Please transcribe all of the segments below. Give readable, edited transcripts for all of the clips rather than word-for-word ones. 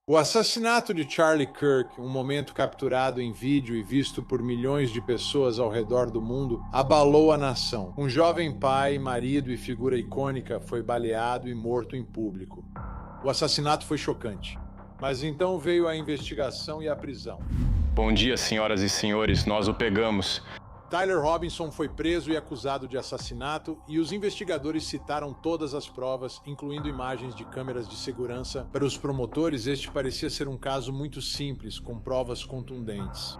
O assassinato de Charlie Kirk, um momento capturado em vídeo e visto por milhões de pessoas ao redor do mundo, abalou a nação. Um jovem pai, marido e figura icônica foi baleado e morto em público. O assassinato foi chocante, mas então veio a investigação e a prisão. Bom dia, senhoras e senhores, nós o pegamos. Tyler Robinson foi preso e acusado de assassinato, e os investigadores citaram todas as provas, incluindo imagens de câmeras de segurança. Para os promotores, este parecia ser um caso muito simples, com provas contundentes.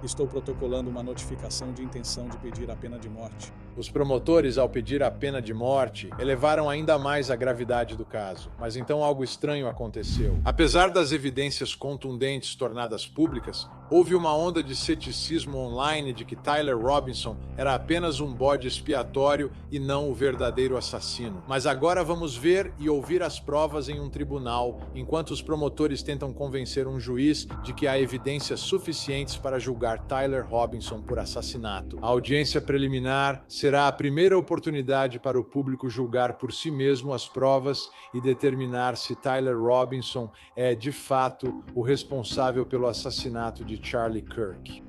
Estou protocolando uma notificação de intenção de pedir a pena de morte. Os promotores, ao pedir a pena de morte, elevaram ainda mais a gravidade do caso. Mas então algo estranho aconteceu. Apesar das evidências contundentes tornadas públicas, houve uma onda de ceticismo online de que Tyler Robinson era apenas um bode expiatório e não o verdadeiro assassino. Mas agora vamos ver e ouvir as provas em um tribunal, enquanto os promotores tentam convencer um juiz de que há evidências suficientes para julgar Tyler Robinson por assassinato. A audiência preliminar será a primeira oportunidade para o público julgar por si mesmo as provas e determinar se Tyler Robinson é, de fato, o responsável pelo assassinato de Charlie Kirk.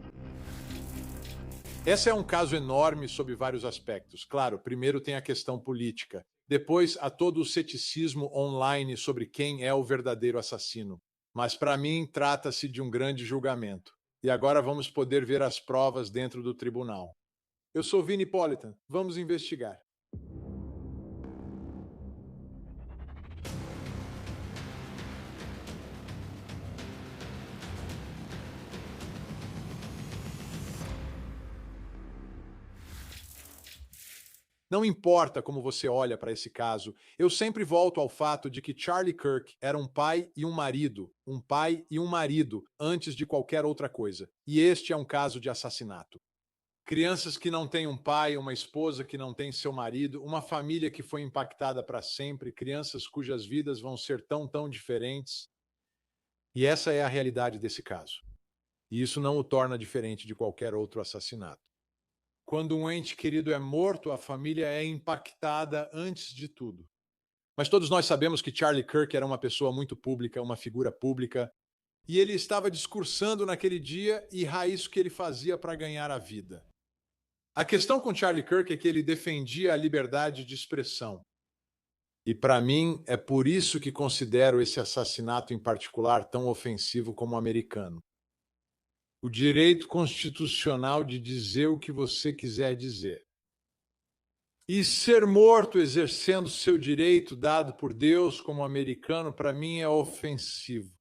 Esse é um caso enorme sob vários aspectos. Claro, primeiro tem a questão política. Depois, há todo o ceticismo online sobre quem é o verdadeiro assassino. Mas, para mim, trata-se de um grande julgamento. E agora vamos poder ver as provas dentro do tribunal. Eu sou Vini Politan. Vamos investigar. Não importa como você olha para esse caso, eu sempre volto ao fato de que Charlie Kirk era um pai e um marido, antes de qualquer outra coisa. E este é um caso de assassinato. Crianças que não têm um pai, uma esposa que não tem seu marido, uma família que foi impactada para sempre, crianças cujas vidas vão ser tão diferentes. E essa é a realidade desse caso. E isso não o torna diferente de qualquer outro assassinato. Quando um ente querido é morto, a família é impactada antes de tudo. Mas todos nós sabemos que Charlie Kirk era uma pessoa muito pública, uma figura pública, e ele estava discursando naquele dia e isso que ele fazia para ganhar a vida. A questão com Charlie Kirk é que ele defendia a liberdade de expressão. E para mim, é por isso que considero esse assassinato em particular tão ofensivo como americano. O direito constitucional de dizer o que você quiser dizer. E ser morto exercendo seu direito dado por Deus como americano, para mim, é ofensivo.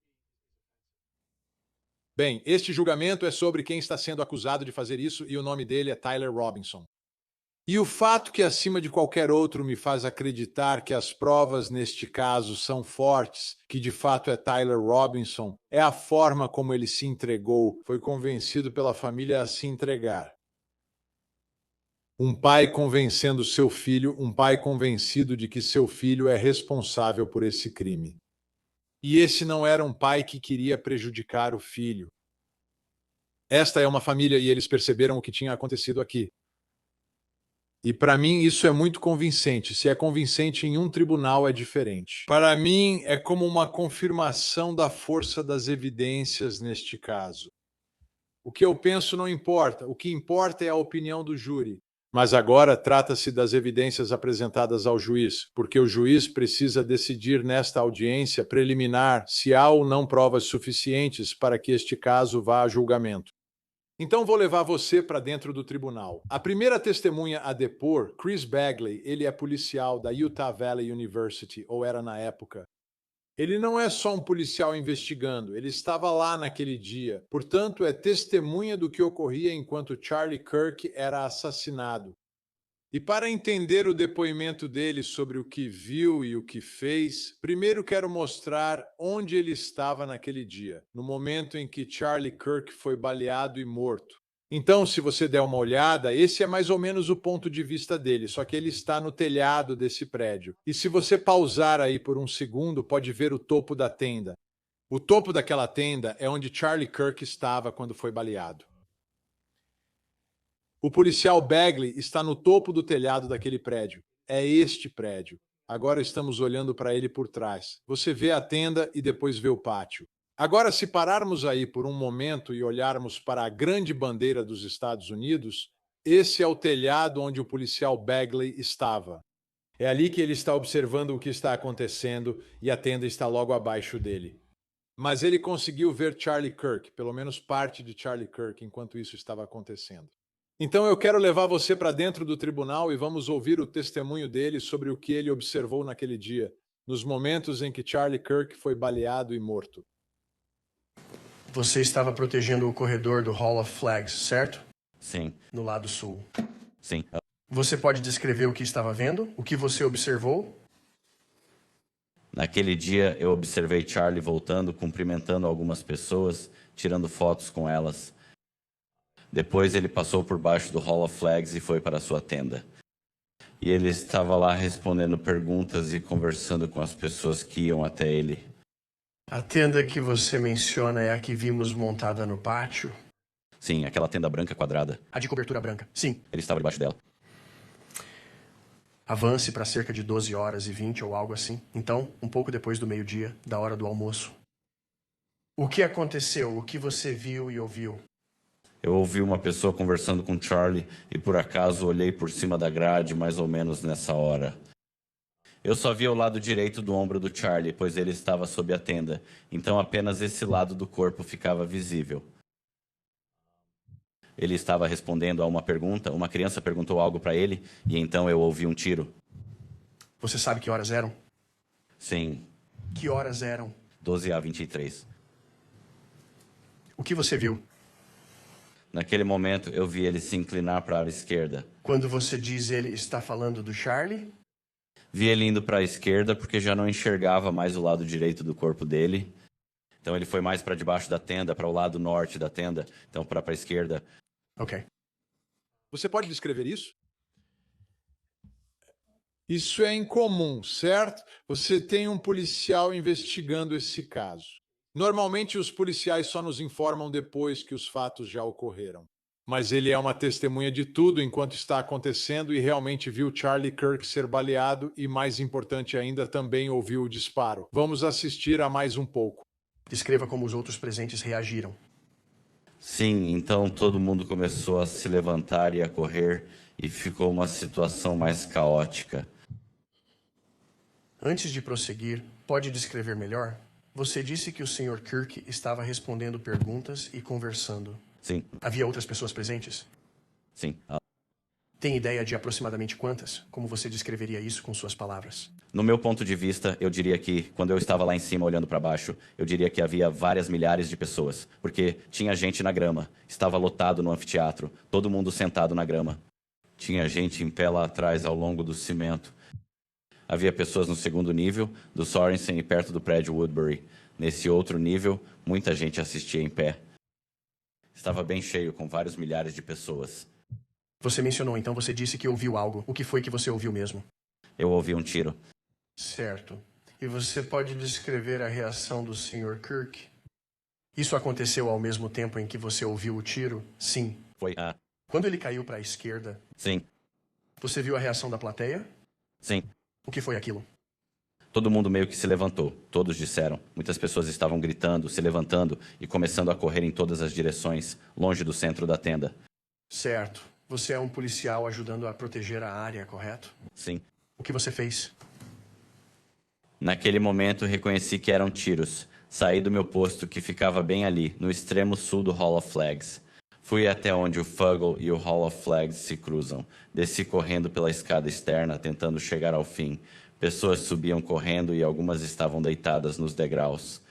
Bem, este julgamento é sobre quem está sendo acusado de fazer isso e o nome dele é Tyler Robinson. E o fato que, acima de qualquer outro, me faz acreditar que as provas neste caso são fortes, que de fato é Tyler Robinson, é a forma como ele se entregou, foi convencido pela família a se entregar. Um pai convencendo seu filho, um pai convencido de que seu filho é responsável por esse crime. E esse não era um pai que queria prejudicar o filho. Esta é uma família e eles perceberam o que tinha acontecido aqui. E para mim isso é muito convincente. Se é convincente em um tribunal é diferente. Para mim é como uma confirmação da força das evidências neste caso. O que eu penso não importa, o que importa é a opinião do júri. Mas agora trata-se das evidências apresentadas ao juiz, porque o juiz precisa decidir nesta audiência preliminar se há ou não provas suficientes para que este caso vá a julgamento. Então vou levar você para dentro do tribunal. A primeira testemunha a depor, Chris Bagley, ele é policial da Utah Valley University, ou era na época. Ele não é só um policial investigando, ele estava lá naquele dia. Portanto, é testemunha do que ocorria enquanto Charlie Kirk era assassinado. E para entender o depoimento dele sobre o que viu e o que fez, primeiro quero mostrar onde ele estava naquele dia, no momento em que Charlie Kirk foi baleado e morto. Então, se você der uma olhada, esse é mais ou menos o ponto de vista dele, só que ele está no telhado desse prédio. E se você pausar aí por um segundo, pode ver o topo da tenda. O topo daquela tenda é onde Charlie Kirk estava quando foi baleado. O policial Bagley está no topo do telhado daquele prédio. É este prédio. Agora estamos olhando para ele por trás. Você vê a tenda e depois vê o pátio. Agora, se pararmos aí por um momento e olharmos para a grande bandeira dos Estados Unidos, esse é o telhado onde o policial Bagley estava. É ali que ele está observando o que está acontecendo e a tenda está logo abaixo dele. Mas ele conseguiu ver Charlie Kirk, pelo menos parte de Charlie Kirk, enquanto isso estava acontecendo. Então eu quero levar você para dentro do tribunal e vamos ouvir o testemunho dele sobre o que ele observou naquele dia, nos momentos em que Charlie Kirk foi baleado e morto. Você estava protegendo o corredor do Hall of Flags, certo? Sim, No lado sul. sim. Você pode descrever o que estava vendo? O que você observou? Naquele dia eu observei Charlie voltando, cumprimentando algumas pessoas, tirando fotos com elas. Depois ele passou por baixo do Hall of Flags e foi para sua tenda. E ele estava lá respondendo perguntas e conversando com as pessoas que iam até ele. A tenda que você menciona é a que vimos montada no pátio? Sim, aquela tenda branca quadrada. A de cobertura branca. Sim. Ele estava debaixo dela. Avance para cerca de 12h20 ou algo assim. Então, um pouco depois do meio-dia, da hora do almoço. O que aconteceu? O que você viu e ouviu? Eu ouvi uma pessoa conversando com Charlie e por acaso olhei por cima da grade mais ou menos nessa hora. Eu só via o lado direito do ombro do Charlie, pois ele estava sob a tenda, então apenas esse lado do corpo ficava visível. Ele estava respondendo a uma pergunta, uma criança perguntou algo para ele e então eu ouvi um tiro. Você sabe que horas eram? Sim, Que horas eram? 12h23. O que você viu? Naquele momento eu vi ele se inclinar para a esquerda. Quando você diz ele está falando do Charlie? Vi ele indo para a esquerda porque já não enxergava mais o lado direito do corpo dele. Então ele foi mais para debaixo da tenda, para o lado norte da tenda, então para a esquerda. Ok. Você pode descrever isso? Isso é incomum, certo? Você tem um policial investigando esse caso. Normalmente os policiais só nos informam depois que os fatos já ocorreram. Mas ele é uma testemunha de tudo enquanto está acontecendo e realmente viu Charlie Kirk ser baleado e, mais importante ainda, também ouviu o disparo. Vamos assistir a mais um pouco. Descreva como os outros presentes reagiram. Sim, então todo mundo começou a se levantar e a correr e ficou uma situação mais caótica. Antes de prosseguir, pode descrever melhor? Você disse que o Sr. Kirk estava respondendo perguntas e conversando. Sim, Havia outras pessoas presentes? sim. Tem ideia de aproximadamente quantas? Como você descreveria isso com suas palavras? No meu ponto de vista, eu diria que, quando eu estava lá em cima olhando para baixo, eu diria que havia várias milhares de pessoas, porque tinha gente na grama, estava lotado no anfiteatro, todo mundo sentado na grama. Tinha gente em pé lá atrás, ao longo do cimento. Havia pessoas no segundo nível, do Sorensen e perto do prédio Woodbury. Nesse outro nível, muita gente assistia em pé. Estava bem cheio, com vários milhares de pessoas. Você mencionou, então você disse que ouviu algo. O que foi que você ouviu mesmo? Eu ouvi um tiro. Certo. E você pode descrever a reação do Sr. Kirk? Isso aconteceu ao mesmo tempo em que você ouviu o tiro? Sim. Foi Quando ele caiu para a esquerda, sim, você viu a reação da plateia? sim. O que foi aquilo? Todo mundo meio que se levantou, todos disseram. Muitas pessoas estavam gritando, se levantando e começando a correr em todas as direções, longe do centro da tenda. Certo. Você é um policial ajudando a proteger a área, correto? Sim. O que você fez? Naquele momento, reconheci que eram tiros. Saí do meu posto, que ficava bem ali, no extremo sul do Hall of Flags. Fui até onde o Fuggle e o Hall of Flags se cruzam. Desci correndo pela escada externa, tentando chegar ao fim. Pessoas subiam correndo e algumas estavam deitadas nos degraus.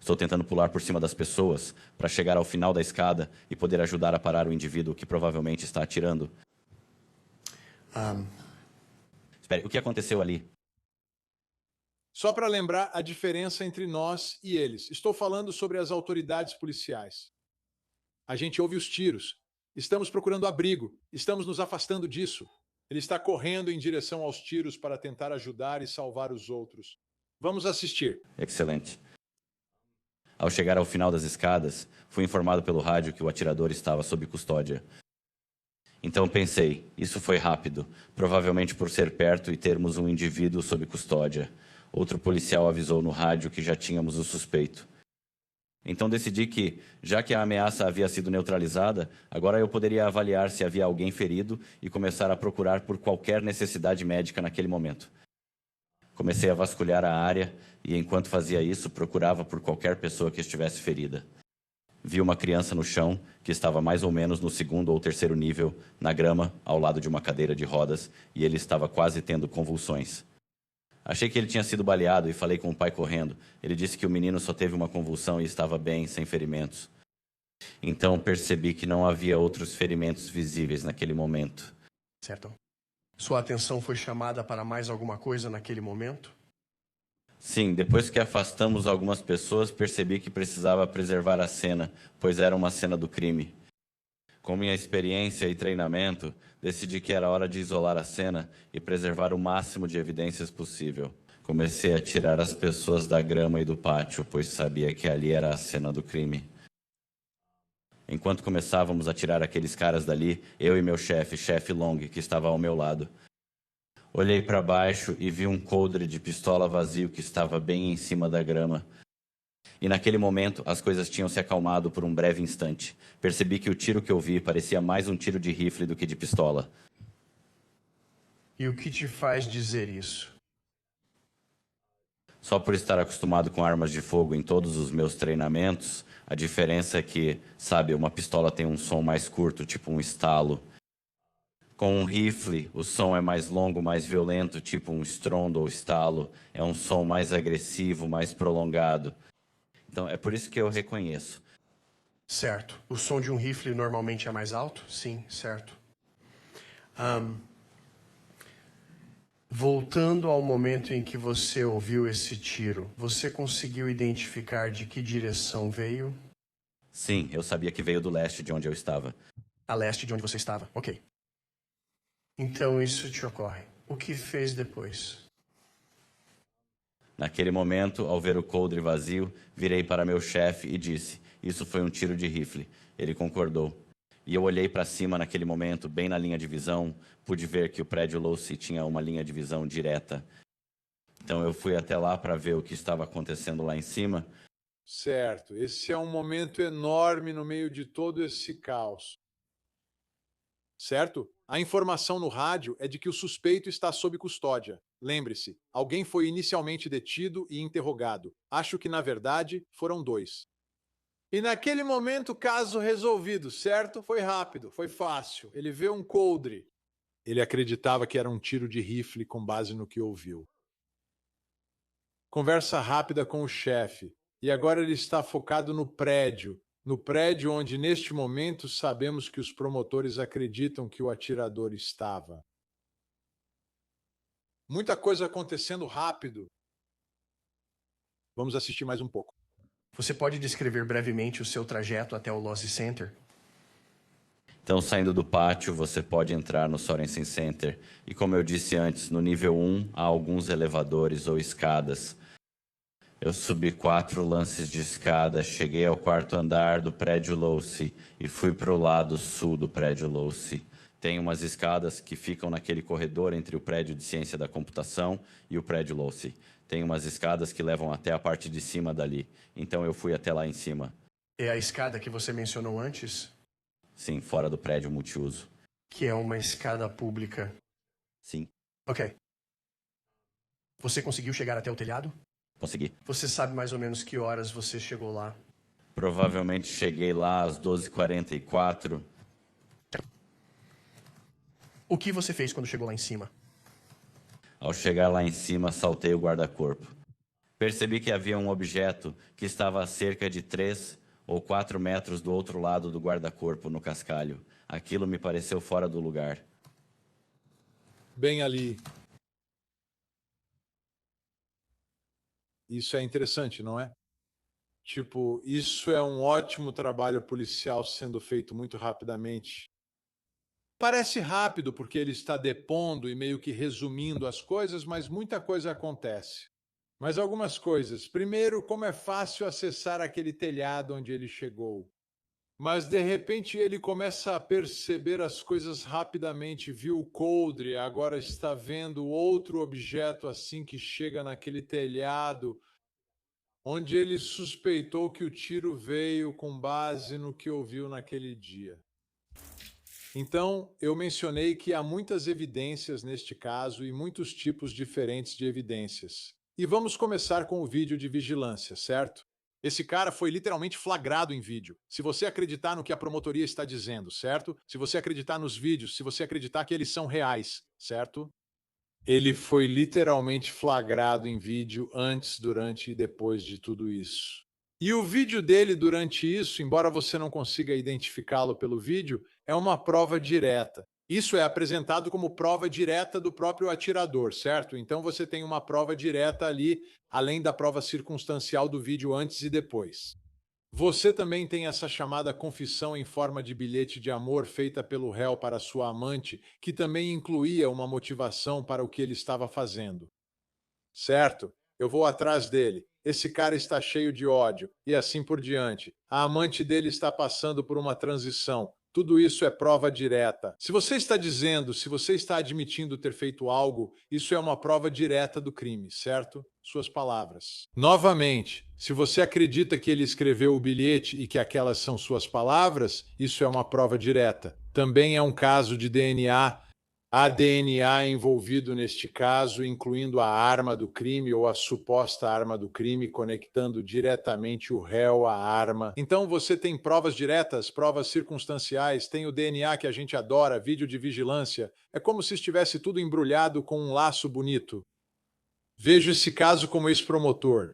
Estou tentando pular por cima das pessoas para chegar ao final da escada e poder ajudar a parar o indivíduo que provavelmente está atirando. Espere, o que aconteceu ali? Só para lembrar a diferença entre nós e eles. Estou falando sobre as autoridades policiais. A gente ouve os tiros. Estamos procurando abrigo. Estamos nos afastando disso. Ele está correndo em direção aos tiros para tentar ajudar e salvar os outros. Vamos assistir. Excelente. Ao chegar ao final das escadas, fui informado pelo rádio que o atirador estava sob custódia. Então Então pensei, isso foi rápido, provavelmente por ser perto e termos um indivíduo sob custódia. Outro policial avisou no rádio que já tínhamos o suspeito. Então decidi que, já que a ameaça havia sido neutralizada, agora eu poderia avaliar se havia alguém ferido e começar a procurar por qualquer necessidade médica naquele momento. Comecei a vasculhar a área e, enquanto fazia isso, procurava por qualquer pessoa que estivesse ferida. Vi uma criança no chão, que estava mais ou menos no segundo ou terceiro nível, na grama, ao lado de uma cadeira de rodas, e ele estava quase tendo convulsões. Achei que ele tinha sido baleado e falei com o pai correndo. Ele disse que o menino só teve uma convulsão e estava bem, sem ferimentos. Então percebi que não havia outros ferimentos visíveis naquele momento. Certo. Sua atenção foi chamada para mais alguma coisa naquele momento? Sim, depois que afastamos algumas pessoas, percebi que precisava preservar a cena, pois era uma cena do crime. Com minha experiência e treinamento, decidi que era hora de isolar a cena e preservar o máximo de evidências possível. Comecei a tirar as pessoas da grama e do pátio, pois sabia que ali era a cena do crime. Enquanto começávamos a tirar aqueles caras dali, eu e meu chefe Long, que estava ao meu lado. Olhei para baixo e vi um coldre de pistola vazio que estava bem em cima da grama. E naquele momento, as coisas tinham se acalmado por um breve instante. Percebi que o tiro que eu vi parecia mais um tiro de rifle do que de pistola. E o que te faz dizer isso? Só por estar acostumado com armas de fogo em todos os meus treinamentos, a diferença é que, sabe, uma pistola tem um som mais curto, tipo um estalo. Com um rifle, o som é mais longo, mais violento, tipo um estrondo ou estalo. É um som mais agressivo, mais prolongado. Então, é por isso que eu reconheço. Certo. O som de um rifle normalmente é mais alto? Sim, certo. Voltando ao momento em que você ouviu esse tiro, você conseguiu identificar de que direção veio? Sim, eu sabia que veio do leste de onde eu estava. A leste de onde você estava. Ok. Então isso te ocorre. O que fez depois? Naquele momento, ao ver o coldre vazio, virei para meu chefe e disse: "Isso foi um tiro de rifle." Ele concordou. E eu olhei para cima naquele momento, bem na linha de visão, pude ver que o prédio Locy tinha uma linha de visão direta. Então eu fui até lá para ver o que estava acontecendo lá em cima. Certo, esse é um momento enorme no meio de todo esse caos. Certo? A informação no rádio é de que o suspeito está sob custódia. Lembre-se, alguém foi inicialmente detido e interrogado. Acho que, na verdade, foram dois. E naquele momento, caso resolvido, certo? Foi rápido, foi fácil. Ele vê um coldre. Ele acreditava que era um tiro de rifle com base no que ouviu. Conversa rápida com o chefe. E agora ele está focado no prédio onde, neste momento, sabemos que os promotores acreditam que o atirador estava. Muita coisa acontecendo rápido. Vamos assistir mais um pouco. Você pode descrever brevemente o seu trajeto até o Locy Center? Então, saindo do pátio, você pode entrar no Sorensen Center. E como eu disse antes, no nível 1 há alguns elevadores ou escadas. Eu subi 4 lances de escada, cheguei ao 4º andar do prédio Locy e fui para o lado sul do prédio Locy. Tem umas escadas que ficam naquele corredor entre o prédio de ciência da computação e o prédio Locy. Tem umas escadas que levam até a parte de cima dali. Então eu fui até lá em cima. É a escada que você mencionou antes? Sim, fora do prédio multiuso. Que é uma escada pública. Sim, Ok. Você conseguiu chegar até o telhado? consegui. Você sabe mais ou menos que horas você chegou lá? Provavelmente cheguei lá às 12h44. O que você fez quando chegou lá em cima? Ao chegar lá em cima, saltei o guarda-corpo. Percebi que havia um objeto que estava a cerca de 3 ou 4 metros do outro lado do guarda-corpo, no cascalho. Aquilo me pareceu fora do lugar. Bem ali. Isso é interessante, não é? Tipo, isso é um ótimo trabalho policial sendo feito muito rapidamente. Parece rápido porque ele está depondo e meio que resumindo as coisas, mas muita coisa acontece. Mas algumas coisas. Primeiro, como é fácil acessar aquele telhado onde ele chegou. Mas de repente ele começa a perceber as coisas rapidamente. Viu o coldre, agora está vendo outro objeto assim que chega naquele telhado, onde ele suspeitou que o tiro veio com base no que ouviu naquele dia. Então, eu mencionei que há muitas evidências neste caso e muitos tipos diferentes de evidências. E vamos começar com o vídeo de vigilância, certo? Esse cara foi literalmente flagrado em vídeo. Se você acreditar no que a promotoria está dizendo, certo? Se você acreditar nos vídeos, se você acreditar que eles são reais, certo? Ele foi literalmente flagrado em vídeo antes, durante e depois de tudo isso. E o vídeo dele durante isso, embora você não consiga identificá-lo pelo vídeo, é uma prova direta. Isso é apresentado como prova direta do próprio atirador, certo? Então você tem uma prova direta ali, além da prova circunstancial do vídeo antes e depois. Você também tem essa chamada confissão em forma de bilhete de amor feita pelo réu para sua amante, que também incluía uma motivação para o que ele estava fazendo. Certo? Eu vou atrás dele. Esse cara está cheio de ódio, e assim por diante. A amante dele está passando por uma transição. Tudo isso é prova direta. Se você está dizendo, se você está admitindo ter feito algo, isso é uma prova direta do crime, certo? Suas palavras. Novamente, se você acredita que ele escreveu o bilhete e que aquelas são suas palavras, isso é uma prova direta. Também é um caso de DNA. Há DNA envolvido neste caso, incluindo a arma do crime ou a suposta arma do crime, conectando diretamente o réu à arma. Então você tem provas diretas, provas circunstanciais, tem o DNA que a gente adora, vídeo de vigilância. É como se estivesse tudo embrulhado com um laço bonito. Vejo esse caso como ex-promotor.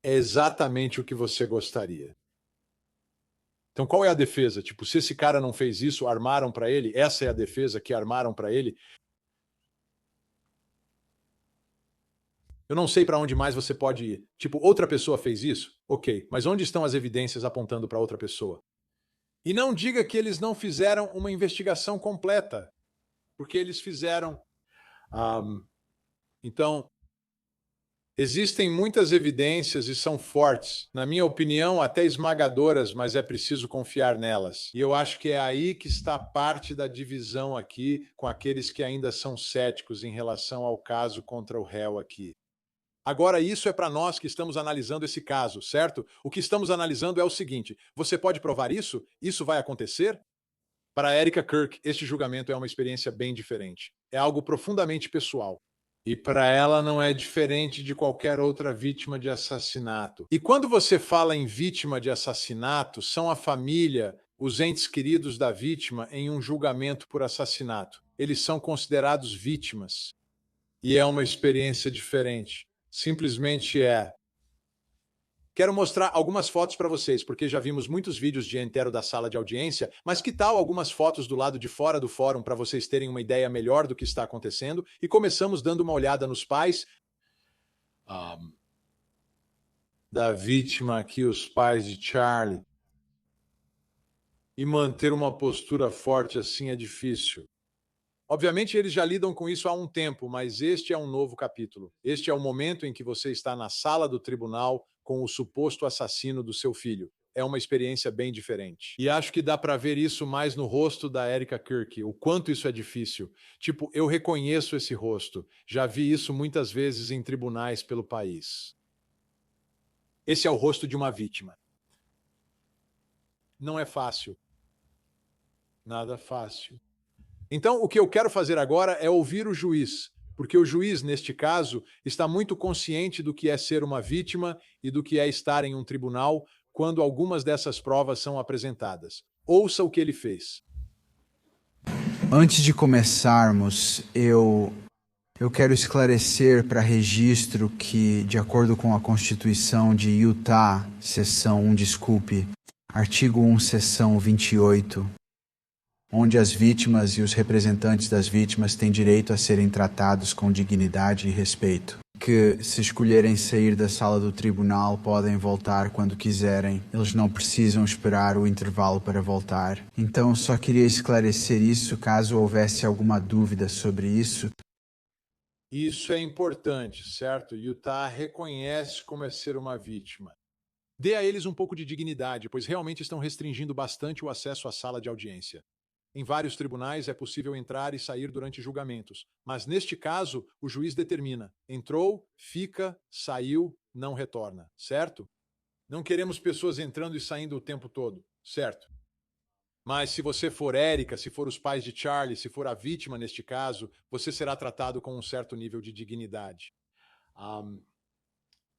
É exatamente o que você gostaria. Então, qual é a defesa? Tipo, se esse cara não fez isso, armaram para ele? Essa é a defesa que armaram para ele? Eu não sei para onde mais você pode ir. Tipo, outra pessoa fez isso? Ok, mas onde estão as evidências apontando para outra pessoa? E não diga que eles não fizeram uma investigação completa, porque eles fizeram. Então, existem muitas evidências e são fortes, na minha opinião, até esmagadoras, mas é preciso confiar nelas. E eu acho que é aí que está parte da divisão aqui com aqueles que ainda são céticos em relação ao caso contra o réu aqui. Agora, isso é para nós que estamos analisando esse caso, certo? O que estamos analisando é o seguinte: você pode provar isso? Isso vai acontecer? Para Erika Kirk, este julgamento é uma experiência bem diferente. É algo profundamente pessoal. E para ela não é diferente de qualquer outra vítima de assassinato. E quando você fala em vítima de assassinato, são a família, os entes queridos da vítima em um julgamento por assassinato. Eles são considerados vítimas. E é uma experiência diferente. Simplesmente é. Quero mostrar algumas fotos para vocês, porque já vimos muitos vídeos de inteiro da sala de audiência, mas que tal algumas fotos do lado de fora do fórum para vocês terem uma ideia melhor do que está acontecendo? E começamos dando uma olhada nos pais da vítima aqui, os pais de Charlie. E manter uma postura forte assim é difícil. Obviamente, eles já lidam com isso há um tempo, mas este é um novo capítulo. Este é o momento em que você está na sala do tribunal com o suposto assassino do seu filho. É uma experiência bem diferente. E acho que dá para ver isso mais no rosto da Erika Kirk, o quanto isso é difícil. Tipo, eu reconheço esse rosto. Já vi isso muitas vezes em tribunais pelo país. Esse é o rosto de uma vítima. Não é fácil. Nada fácil. Então, o que eu quero fazer agora é ouvir o juiz, porque o juiz, neste caso, está muito consciente do que é ser uma vítima e do que é estar em um tribunal quando algumas dessas provas são apresentadas. Ouça o que ele fez. Antes de começarmos, eu quero esclarecer para registro que, de acordo com a Constituição de Utah, seção 1, artigo 1, seção 28, onde as vítimas e os representantes das vítimas têm direito a serem tratados com dignidade e respeito. Que, se escolherem sair da sala do tribunal, podem voltar quando quiserem. Eles não precisam esperar o intervalo para voltar. Então, só queria esclarecer isso caso houvesse alguma dúvida sobre isso. Isso é importante, certo? Utah reconhece como é ser uma vítima. Dê a eles um pouco de dignidade, pois realmente estão restringindo bastante o acesso à sala de audiência. Em vários tribunais é possível entrar e sair durante julgamentos, mas neste caso o juiz determina: entrou, fica, saiu, não retorna, certo? Não queremos pessoas entrando e saindo o tempo todo, certo? Mas se você for Erika, se for os pais de Charlie, se for a vítima neste caso, você será tratado com um certo nível de dignidade.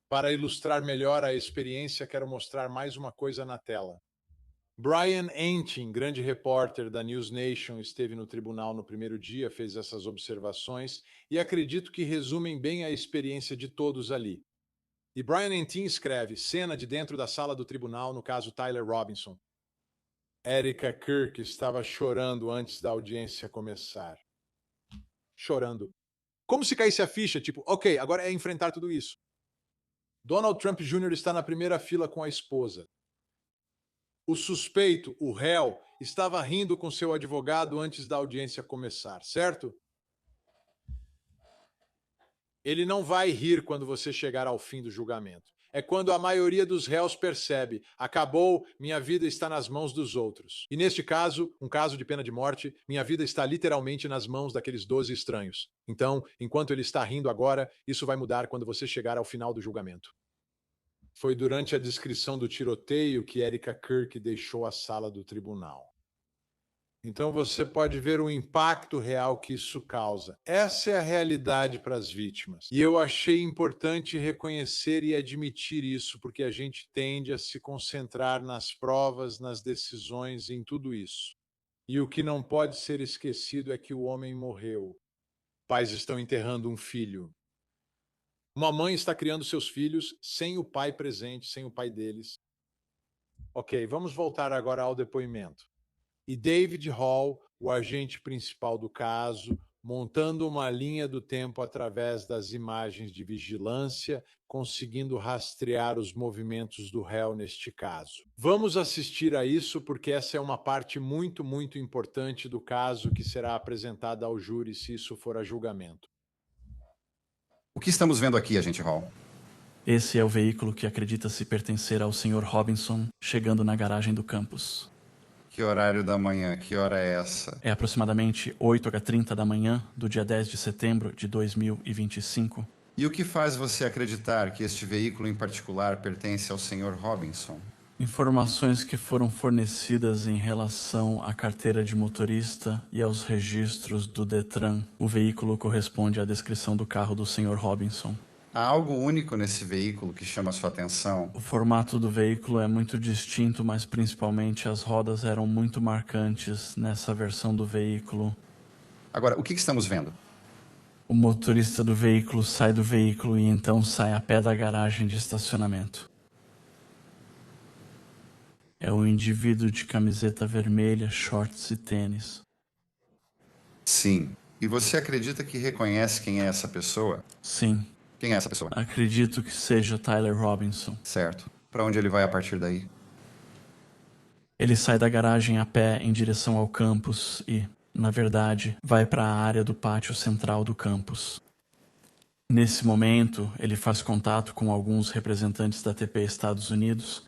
Para ilustrar melhor a experiência, quero mostrar mais uma coisa na tela. Brian Entin, grande repórter da News Nation, esteve no tribunal no primeiro dia, fez essas observações e acredito que resumem bem a experiência de todos ali. E Brian Entin escreve: cena de dentro da sala do tribunal, no caso Tyler Robinson. Erika Kirk estava chorando antes da audiência começar. Chorando. Como se caísse a ficha, tipo, ok, agora é enfrentar tudo isso. Donald Trump Jr. está na primeira fila com a esposa. O suspeito, o réu, estava rindo com seu advogado antes da audiência começar, certo? Ele não vai rir quando você chegar ao fim do julgamento. É quando a maioria dos réus percebe: acabou, minha vida está nas mãos dos outros. E neste caso, um caso de pena de morte, minha vida está literalmente nas mãos daqueles 12 estranhos. Então, enquanto ele está rindo agora, isso vai mudar quando você chegar ao final do julgamento. Foi durante a descrição do tiroteio que Erika Kirk deixou a sala do tribunal. Então você pode ver o impacto real que isso causa. Essa é a realidade para as vítimas. E eu achei importante reconhecer e admitir isso, porque a gente tende a se concentrar nas provas, nas decisões, em tudo isso. E o que não pode ser esquecido é que o homem morreu. Pais estão enterrando um filho. Uma mãe está criando seus filhos sem o pai presente, sem o pai deles. Ok, vamos voltar agora ao depoimento. E David Hall, o agente principal do caso, montando uma linha do tempo através das imagens de vigilância, conseguindo rastrear os movimentos do réu neste caso. Vamos assistir a isso porque essa é uma parte muito, muito importante do caso que será apresentada ao júri se isso for a julgamento. O que estamos vendo aqui, agente Hall? Esse é o veículo que acredita-se pertencer ao Sr. Robinson, chegando na garagem do campus. Que horário da manhã? Que hora é essa? É aproximadamente 8h30 da manhã do dia 10 de setembro de 2025. E o que faz você acreditar que este veículo em particular pertence ao Sr. Robinson? Informações que foram fornecidas em relação à carteira de motorista e aos registros do Detran. O veículo corresponde à descrição do carro do Sr. Robinson. Há algo único nesse veículo que chama sua atenção? O formato do veículo é muito distinto, mas principalmente as rodas eram muito marcantes nessa versão do veículo. Agora, o que estamos vendo? O motorista do veículo sai do veículo e então sai a pé da garagem de estacionamento. É um indivíduo de camiseta vermelha, shorts e tênis. Sim. E você acredita que reconhece quem é essa pessoa? Sim. Quem é essa pessoa? Acredito que seja Tyler Robinson. Certo. Para onde ele vai a partir daí? Ele sai da garagem a pé em direção ao campus e, na verdade, vai para a área do pátio central do campus. Nesse momento, ele faz contato com alguns representantes da TP Estados Unidos.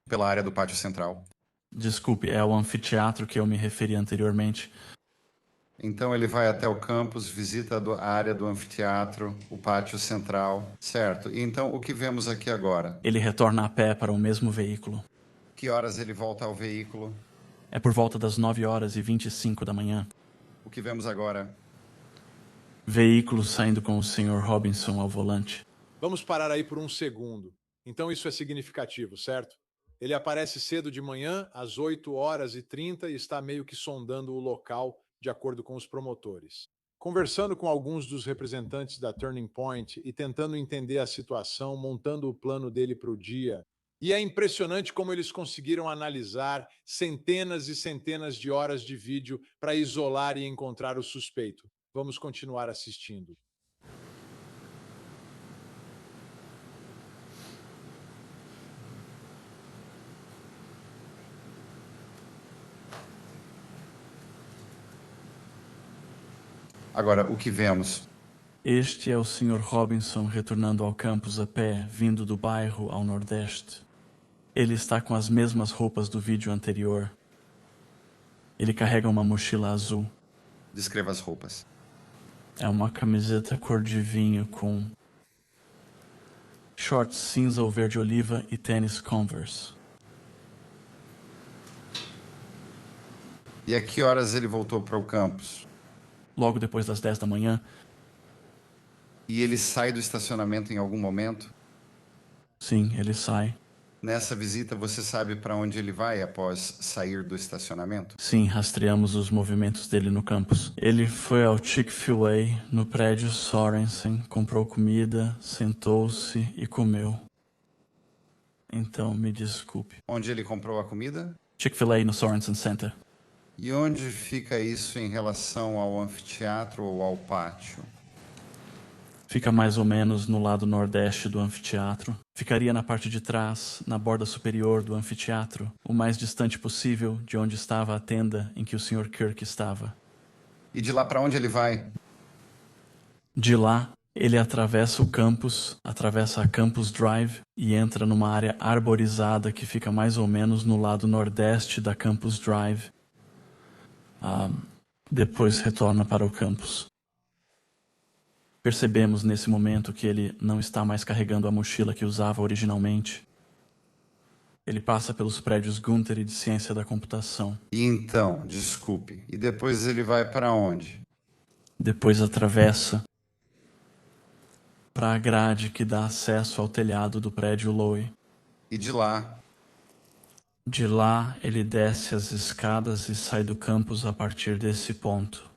Pela área do pátio central. Desculpe, é o anfiteatro que eu me referi anteriormente. Então ele vai até o campus, visita a área do anfiteatro, o pátio central, certo? E então o que vemos aqui agora? Ele retorna a pé para o mesmo veículo. Que horas ele volta ao veículo? É por volta das 9h25 da manhã. O que vemos agora? Veículo saindo com o Sr. Robinson ao volante. Vamos parar aí por um segundo. Então isso é significativo, certo? Ele aparece cedo de manhã, às 8h30, e está meio que sondando o local, de acordo com os promotores. Conversando com alguns dos representantes da Turning Point e tentando entender a situação, montando o plano dele para o dia. E é impressionante como eles conseguiram analisar centenas e centenas de horas de vídeo para isolar e encontrar o suspeito. Vamos continuar assistindo. Agora, o que vemos? Este é o Sr. Robinson retornando ao campus a pé, vindo do bairro ao nordeste. Ele está com as mesmas roupas do vídeo anterior. Ele carrega uma mochila azul. Descreva as roupas. É uma camiseta cor de vinho com shorts cinza ou verde oliva e tênis Converse. E a que horas ele voltou para o campus? Logo depois das 10 da manhã, E ele sai do estacionamento em algum momento? sim, ele sai. Nessa visita, você sabe para onde ele vai após sair do estacionamento? Sim, rastreamos os movimentos dele no campus. Ele foi ao Chick-fil-A no prédio Sorensen, comprou comida, sentou-se e comeu. Então, me desculpe. Onde ele comprou a comida? Chick-fil-A no Sorensen Center. E onde fica isso em relação ao anfiteatro ou ao pátio? Fica mais ou menos no lado nordeste do anfiteatro. Ficaria na parte de trás, na borda superior do anfiteatro, o mais distante possível de onde estava a tenda em que o Sr. Kirk estava. E de lá para onde ele vai? De lá, ele atravessa o campus, atravessa a Campus Drive e entra numa área arborizada que fica mais ou menos no lado nordeste da Campus Drive. Depois retorna para o campus. Percebemos nesse momento que ele não está mais carregando a mochila que usava originalmente. Ele passa pelos prédios Gunther e de Ciência da Computação. E então, desculpe, e depois ele vai para onde? Depois atravessa para a grade que dá acesso ao telhado do prédio Lowe. E de lá? De lá, ele desce as escadas e sai do campus a partir desse ponto.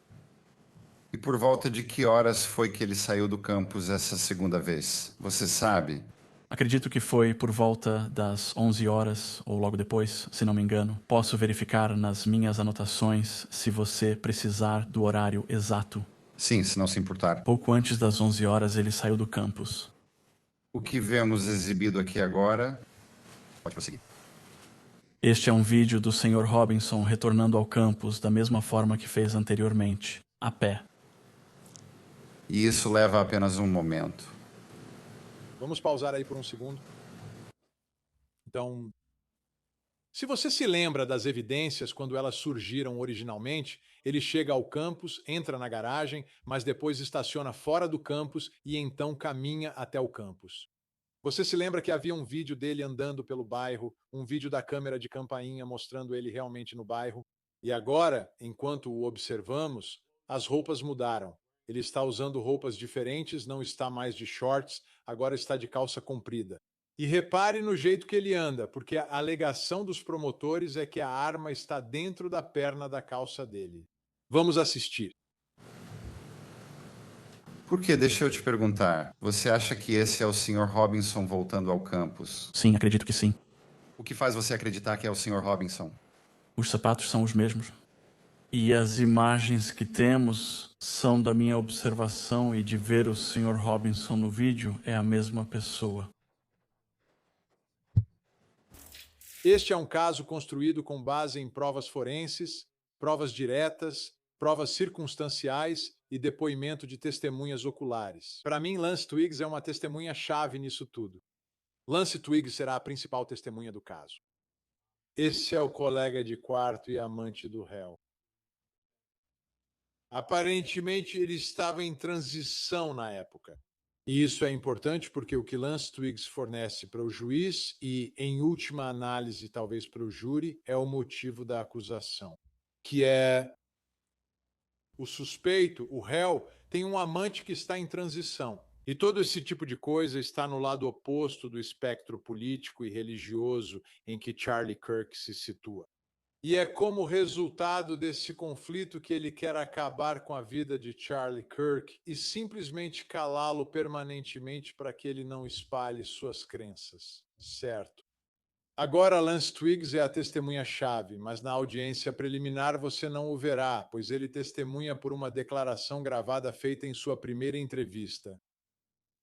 E por volta de que horas foi que ele saiu do campus essa segunda vez? Você sabe? Acredito que foi por volta das 11 horas, ou logo depois, se não me engano. Posso verificar nas minhas anotações se você precisar do horário exato. Sim, se não se importar. Pouco antes das 11 horas, ele saiu do campus. O que vemos exibido aqui agora... Pode prosseguir. Este é um vídeo do Sr. Robinson retornando ao campus da mesma forma que fez anteriormente, a pé. E isso leva apenas um momento. Vamos pausar aí por um segundo. Então, se você se lembra das evidências quando elas surgiram originalmente, ele chega ao campus, entra na garagem, mas depois estaciona fora do campus e então caminha até o campus. Você se lembra que havia um vídeo dele andando pelo bairro, um vídeo da câmera de campainha mostrando ele realmente no bairro? E agora, enquanto o observamos, as roupas mudaram. Ele está usando roupas diferentes, não está mais de shorts, agora está de calça comprida. E repare no jeito que ele anda, porque a alegação dos promotores é que a arma está dentro da perna da calça dele. Vamos assistir. Por que? Deixa eu te perguntar. Você acha que esse é o Sr. Robinson voltando ao campus? Sim, acredito que sim. O que faz você acreditar que é o Sr. Robinson? Os sapatos são os mesmos. E as imagens que temos são da minha observação e de ver o Sr. Robinson no vídeo é a mesma pessoa. Este é um caso construído com base em provas forenses, provas diretas, provas circunstanciais e depoimento de testemunhas oculares. Para mim, Lance Twiggs é uma testemunha-chave nisso tudo. Lance Twiggs será a principal testemunha do caso. Esse é o colega de quarto e amante do réu. Aparentemente, ele estava em transição na época. E isso é importante porque o que Lance Twiggs fornece para o juiz e, em última análise, talvez para o júri, é o motivo da acusação, que é o suspeito, o réu, tem um amante que está em transição. E todo esse tipo de coisa está no lado oposto do espectro político e religioso em que Charlie Kirk se situa. E é como resultado desse conflito que ele quer acabar com a vida de Charlie Kirk e simplesmente calá-lo permanentemente para que ele não espalhe suas crenças. Certo. Agora Lance Twiggs é a testemunha-chave, mas na audiência preliminar você não o verá, pois ele testemunha por uma declaração gravada feita em sua primeira entrevista.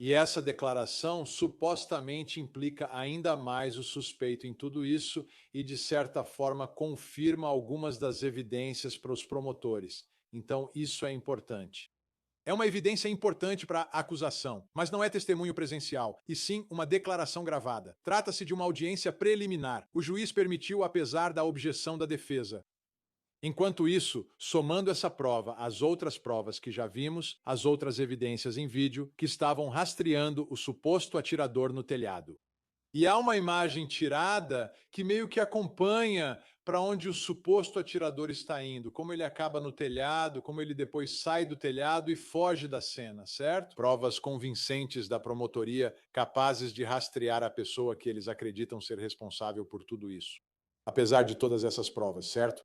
E essa declaração supostamente implica ainda mais o suspeito em tudo isso e, de certa forma, confirma algumas das evidências para os promotores. Então, isso é importante. É uma evidência importante para a acusação, mas não é testemunho presencial, e sim uma declaração gravada. Trata-se de uma audiência preliminar. O juiz permitiu apesar da objeção da defesa. Enquanto isso, somando essa prova às outras provas que já vimos, as outras evidências em vídeo que estavam rastreando o suposto atirador no telhado. E há uma imagem tirada que meio que acompanha para onde o suposto atirador está indo, como ele acaba no telhado, como ele depois sai do telhado e foge da cena, certo? Provas convincentes da promotoria capazes de rastrear a pessoa que eles acreditam ser responsável por tudo isso. Apesar de todas essas provas, certo?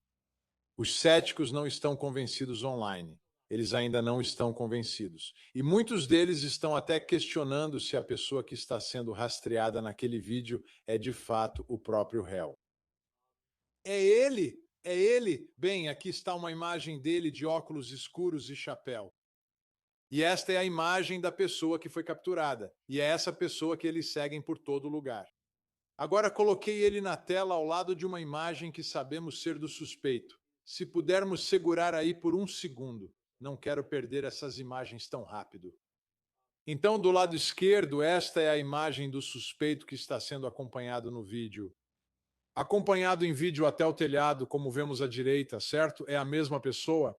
Os céticos não estão convencidos online. Eles ainda não estão convencidos. E muitos deles estão até questionando se a pessoa que está sendo rastreada naquele vídeo é de fato o próprio réu. É ele! É ele! Bem, aqui está uma imagem dele de óculos escuros e chapéu. E esta é a imagem da pessoa que foi capturada. E é essa pessoa que eles seguem por todo lugar. Agora coloquei ele na tela ao lado de uma imagem que sabemos ser do suspeito. Se pudermos segurar aí por um segundo. Não quero perder essas imagens tão rápido. Então, do lado esquerdo, esta é a imagem do suspeito que está sendo acompanhado no vídeo. Acompanhado em vídeo até o telhado, como vemos à direita, certo? É a mesma pessoa?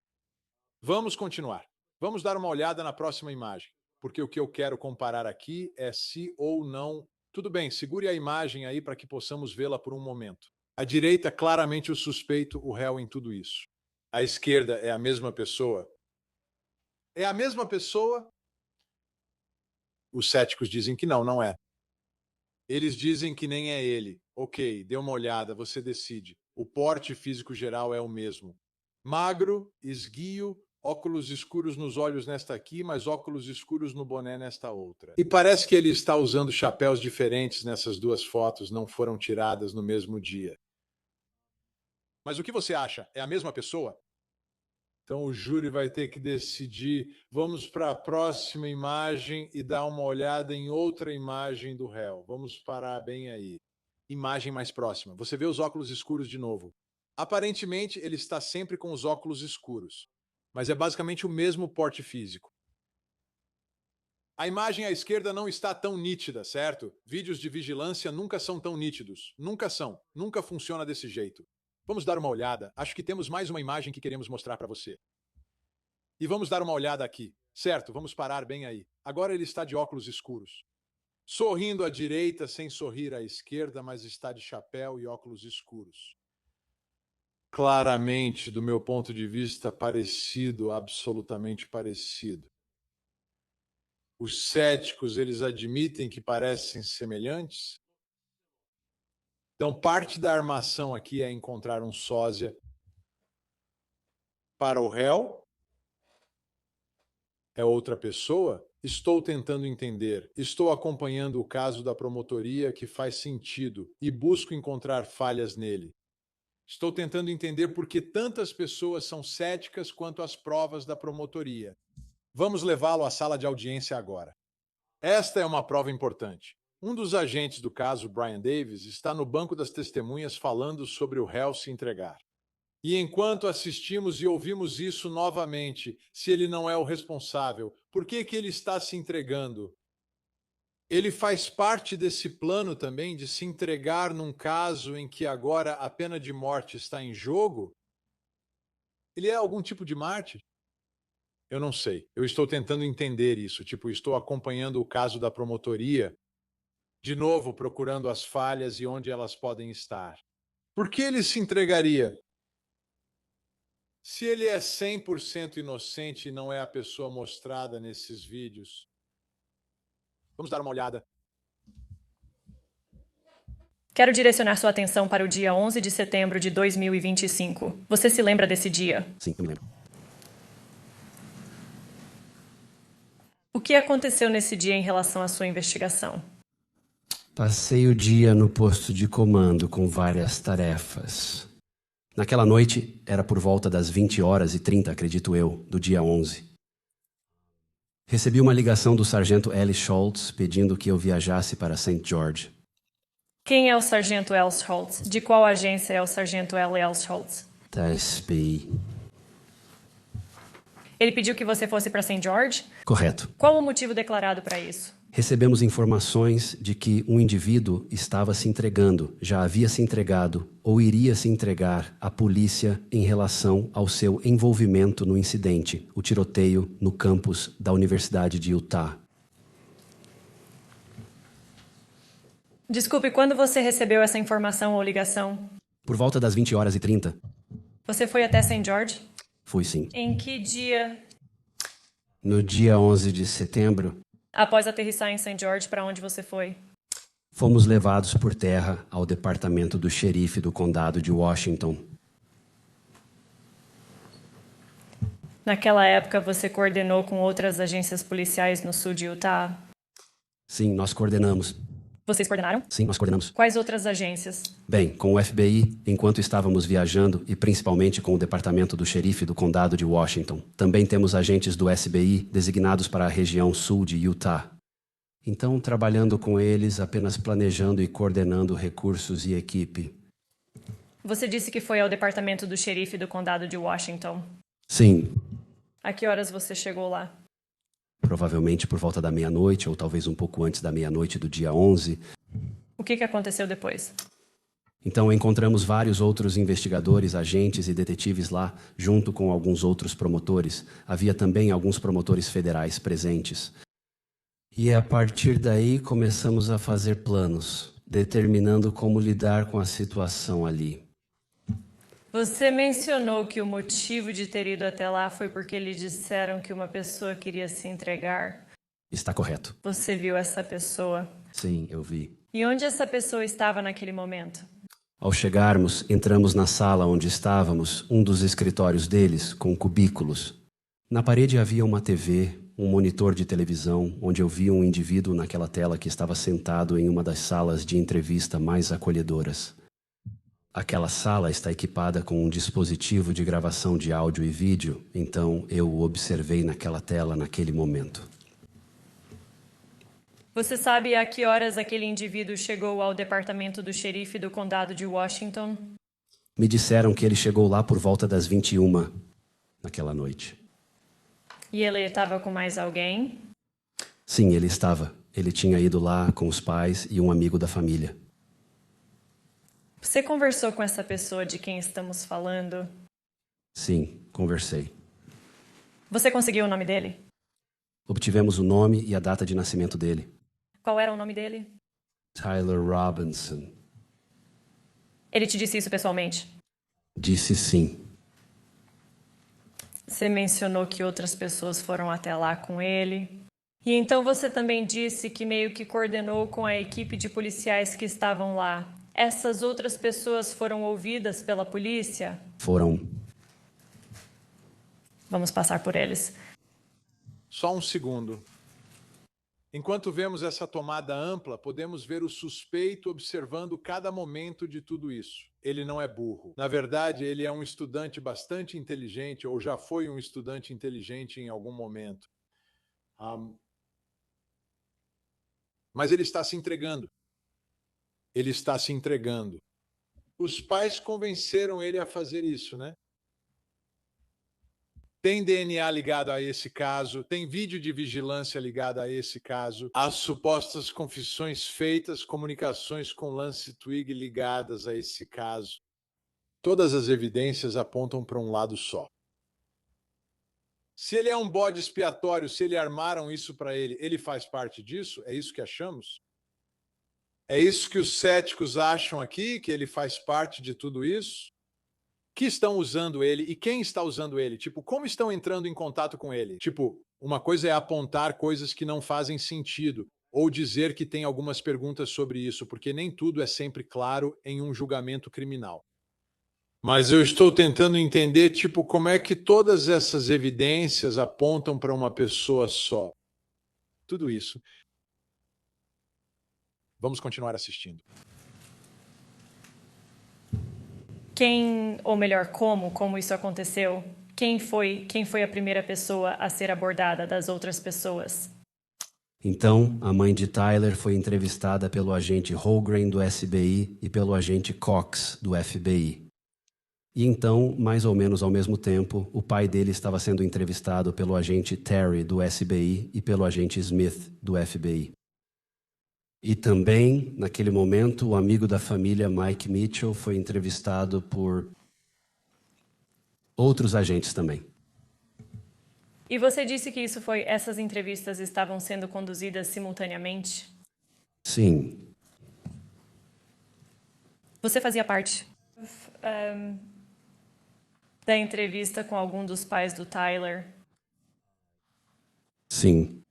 Vamos continuar. Vamos dar uma olhada na próxima imagem, porque o que eu quero comparar aqui é se ou não... Tudo bem, segure a imagem aí para que possamos vê-la por um momento. À direita, claramente o suspeito, o réu em tudo isso. À esquerda é a mesma pessoa? É a mesma pessoa? Os céticos dizem que não, não é. Eles dizem que nem é ele. Ok, dê uma olhada, você decide. O porte físico geral é o mesmo. Magro, esguio, óculos escuros nos olhos nesta aqui, mas óculos escuros no boné nesta outra. E parece que ele está usando chapéus diferentes nessas duas fotos, não foram tiradas no mesmo dia. Mas o que você acha? É a mesma pessoa? Então o júri vai ter que decidir. Vamos para a próxima imagem e dar uma olhada em outra imagem do réu. Vamos parar bem aí. Imagem mais próxima. Você vê os óculos escuros de novo. Aparentemente, ele está sempre com os óculos escuros, mas é basicamente o mesmo porte físico. A imagem à esquerda não está tão nítida, certo? Vídeos de vigilância nunca são tão nítidos. Nunca são. Nunca funciona desse jeito. Vamos dar uma olhada. Acho que temos mais uma imagem que queremos mostrar para você. E vamos dar uma olhada aqui. Certo, vamos parar bem aí. Agora ele está de óculos escuros. Sorrindo à direita sem sorrir à esquerda, mas está de chapéu e óculos escuros. Claramente, do meu ponto de vista, parecido, absolutamente parecido. Os céticos, eles admitem que parecem semelhantes? Então, parte da armação aqui é encontrar um sósia para o réu. É outra pessoa? Estou tentando entender. Estou acompanhando o caso da promotoria que faz sentido e busco encontrar falhas nele. Estou tentando entender por que tantas pessoas são céticas quanto às provas da promotoria. Vamos levá-lo à sala de audiência agora. Esta é uma prova importante. Um dos agentes do caso, Brian Davis, está no banco das testemunhas falando sobre o réu se entregar. E enquanto assistimos e ouvimos isso novamente, se ele não é o responsável, por que ele está se entregando? Ele faz parte desse plano também de se entregar num caso em que agora a pena de morte está em jogo? Ele é algum tipo de mártir? Eu não sei. Eu estou tentando entender isso. Estou acompanhando o caso da promotoria, de novo procurando as falhas e onde elas podem estar. Por que ele se entregaria? Se ele é 100% inocente e não é a pessoa mostrada nesses vídeos. Vamos dar uma olhada. Quero direcionar sua atenção para o dia 11 de setembro de 2025. Você se lembra desse dia? Sim, eu me lembro. O que aconteceu nesse dia em relação à sua investigação? Passei o dia no posto de comando com várias tarefas. Naquela noite, era por volta das 20h30, acredito eu, do dia 11. Recebi uma ligação do sargento Ellis Schultz pedindo que eu viajasse para St. George. Quem é o sargento Ellis Schultz? De qual agência é o sargento Ellis Schultz? Da SPI. Ele pediu que você fosse para St. George? Correto. Qual o motivo declarado para isso? Recebemos informações de que um indivíduo estava se entregando, já havia se entregado ou iria se entregar à polícia em relação ao seu envolvimento no incidente, o tiroteio no campus da Universidade de Utah. Desculpe, quando você recebeu essa informação ou ligação? Por volta das 20h30. Você foi até St. George? Fui sim. Em que dia? No dia 11 de setembro, Após aterrissar em St. George, para onde você foi? fomos levados por terra ao departamento do xerife do condado de Washington. Naquela época, você coordenou com outras agências policiais no sul de Utah? Sim, nós coordenamos. Vocês coordenaram? Sim, nós coordenamos. Quais outras agências? Bem, com o FBI, enquanto estávamos viajando, e principalmente com o departamento do xerife do condado de Washington. Também temos agentes do SBI designados para a região sul de Utah. Então, trabalhando com eles, apenas planejando e coordenando recursos e equipe. Você disse que foi ao departamento do xerife do condado de Washington. Sim, A que horas você chegou lá? provavelmente por volta da meia-noite, ou talvez um pouco antes da meia-noite do dia 11. O que aconteceu depois? Então encontramos vários outros investigadores, agentes e detetives lá, junto com alguns outros promotores. Havia também alguns promotores federais presentes. E a partir daí começamos a fazer planos, determinando como lidar com a situação ali. Você mencionou que o motivo de ter ido até lá foi porque lhe disseram que uma pessoa queria se entregar. Está correto. Você viu essa pessoa? Sim, eu vi. E onde essa pessoa estava naquele momento? Ao chegarmos, entramos na sala onde estávamos, um dos escritórios deles, com cubículos. Na parede havia uma TV, um monitor de televisão, onde eu vi um indivíduo naquela tela que estava sentado em uma das salas de entrevista mais acolhedoras. Aquela sala está equipada com um dispositivo de gravação de áudio e vídeo, então eu o observei naquela tela naquele momento. Você sabe a que horas aquele indivíduo chegou ao departamento do xerife do condado de Washington? Me disseram que ele chegou lá por volta das 21h naquela noite. E ele estava com mais alguém? Sim, ele estava. Ele tinha ido lá com os pais e um amigo da família. Você conversou com essa pessoa de quem estamos falando? Sim, conversei. Você conseguiu o nome dele? Obtivemos o nome e a data de nascimento dele. Qual era o nome dele? Tyler Robinson. Ele te disse isso pessoalmente? Disse sim. Você mencionou que outras pessoas foram até lá com ele. E então você também disse que meio que coordenou com a equipe de policiais que estavam lá. Essas outras pessoas foram ouvidas pela polícia? Foram. Vamos passar por eles. Só um segundo. Enquanto vemos essa tomada ampla, podemos ver o suspeito observando cada momento de tudo isso. Ele não é burro. Na verdade, ele é um estudante bastante inteligente, ou já foi um estudante inteligente em algum momento. Mas ele está se entregando. Ele está se entregando. Os pais convenceram ele a fazer isso, né? Tem DNA ligado a esse caso, tem vídeo de vigilância ligado a esse caso, as supostas confissões feitas, comunicações com Lance Twigg ligadas a esse caso. Todas as evidências apontam para um lado só. Se ele é um bode expiatório, se ele armaram isso para ele, ele faz parte disso? É isso que achamos? É isso que os céticos acham aqui, que ele faz parte de tudo isso? Que estão usando ele e quem está usando ele? Tipo, como estão entrando em contato com ele? Tipo, uma coisa é apontar coisas que não fazem sentido ou dizer que tem algumas perguntas sobre isso, porque nem tudo é sempre claro em um julgamento criminal. Mas eu estou tentando entender, tipo, como é que todas essas evidências apontam para uma pessoa só. Tudo isso. Vamos continuar assistindo. Quem, ou melhor, como isso aconteceu? Quem foi a primeira pessoa a ser abordada das outras pessoas? Então, a mãe de Tyler foi entrevistada pelo agente Holgren do SBI e pelo agente Cox do FBI. E então, mais ou menos ao mesmo tempo, o pai dele estava sendo entrevistado pelo agente Terry do SBI e pelo agente Smith do FBI. E também, naquele momento, o amigo da família Mike Mitchell foi entrevistado por outros agentes também. E você disse que essas entrevistas estavam sendo conduzidas simultaneamente? Sim. Você fazia parte da entrevista com algum dos pais do Tyler? Sim.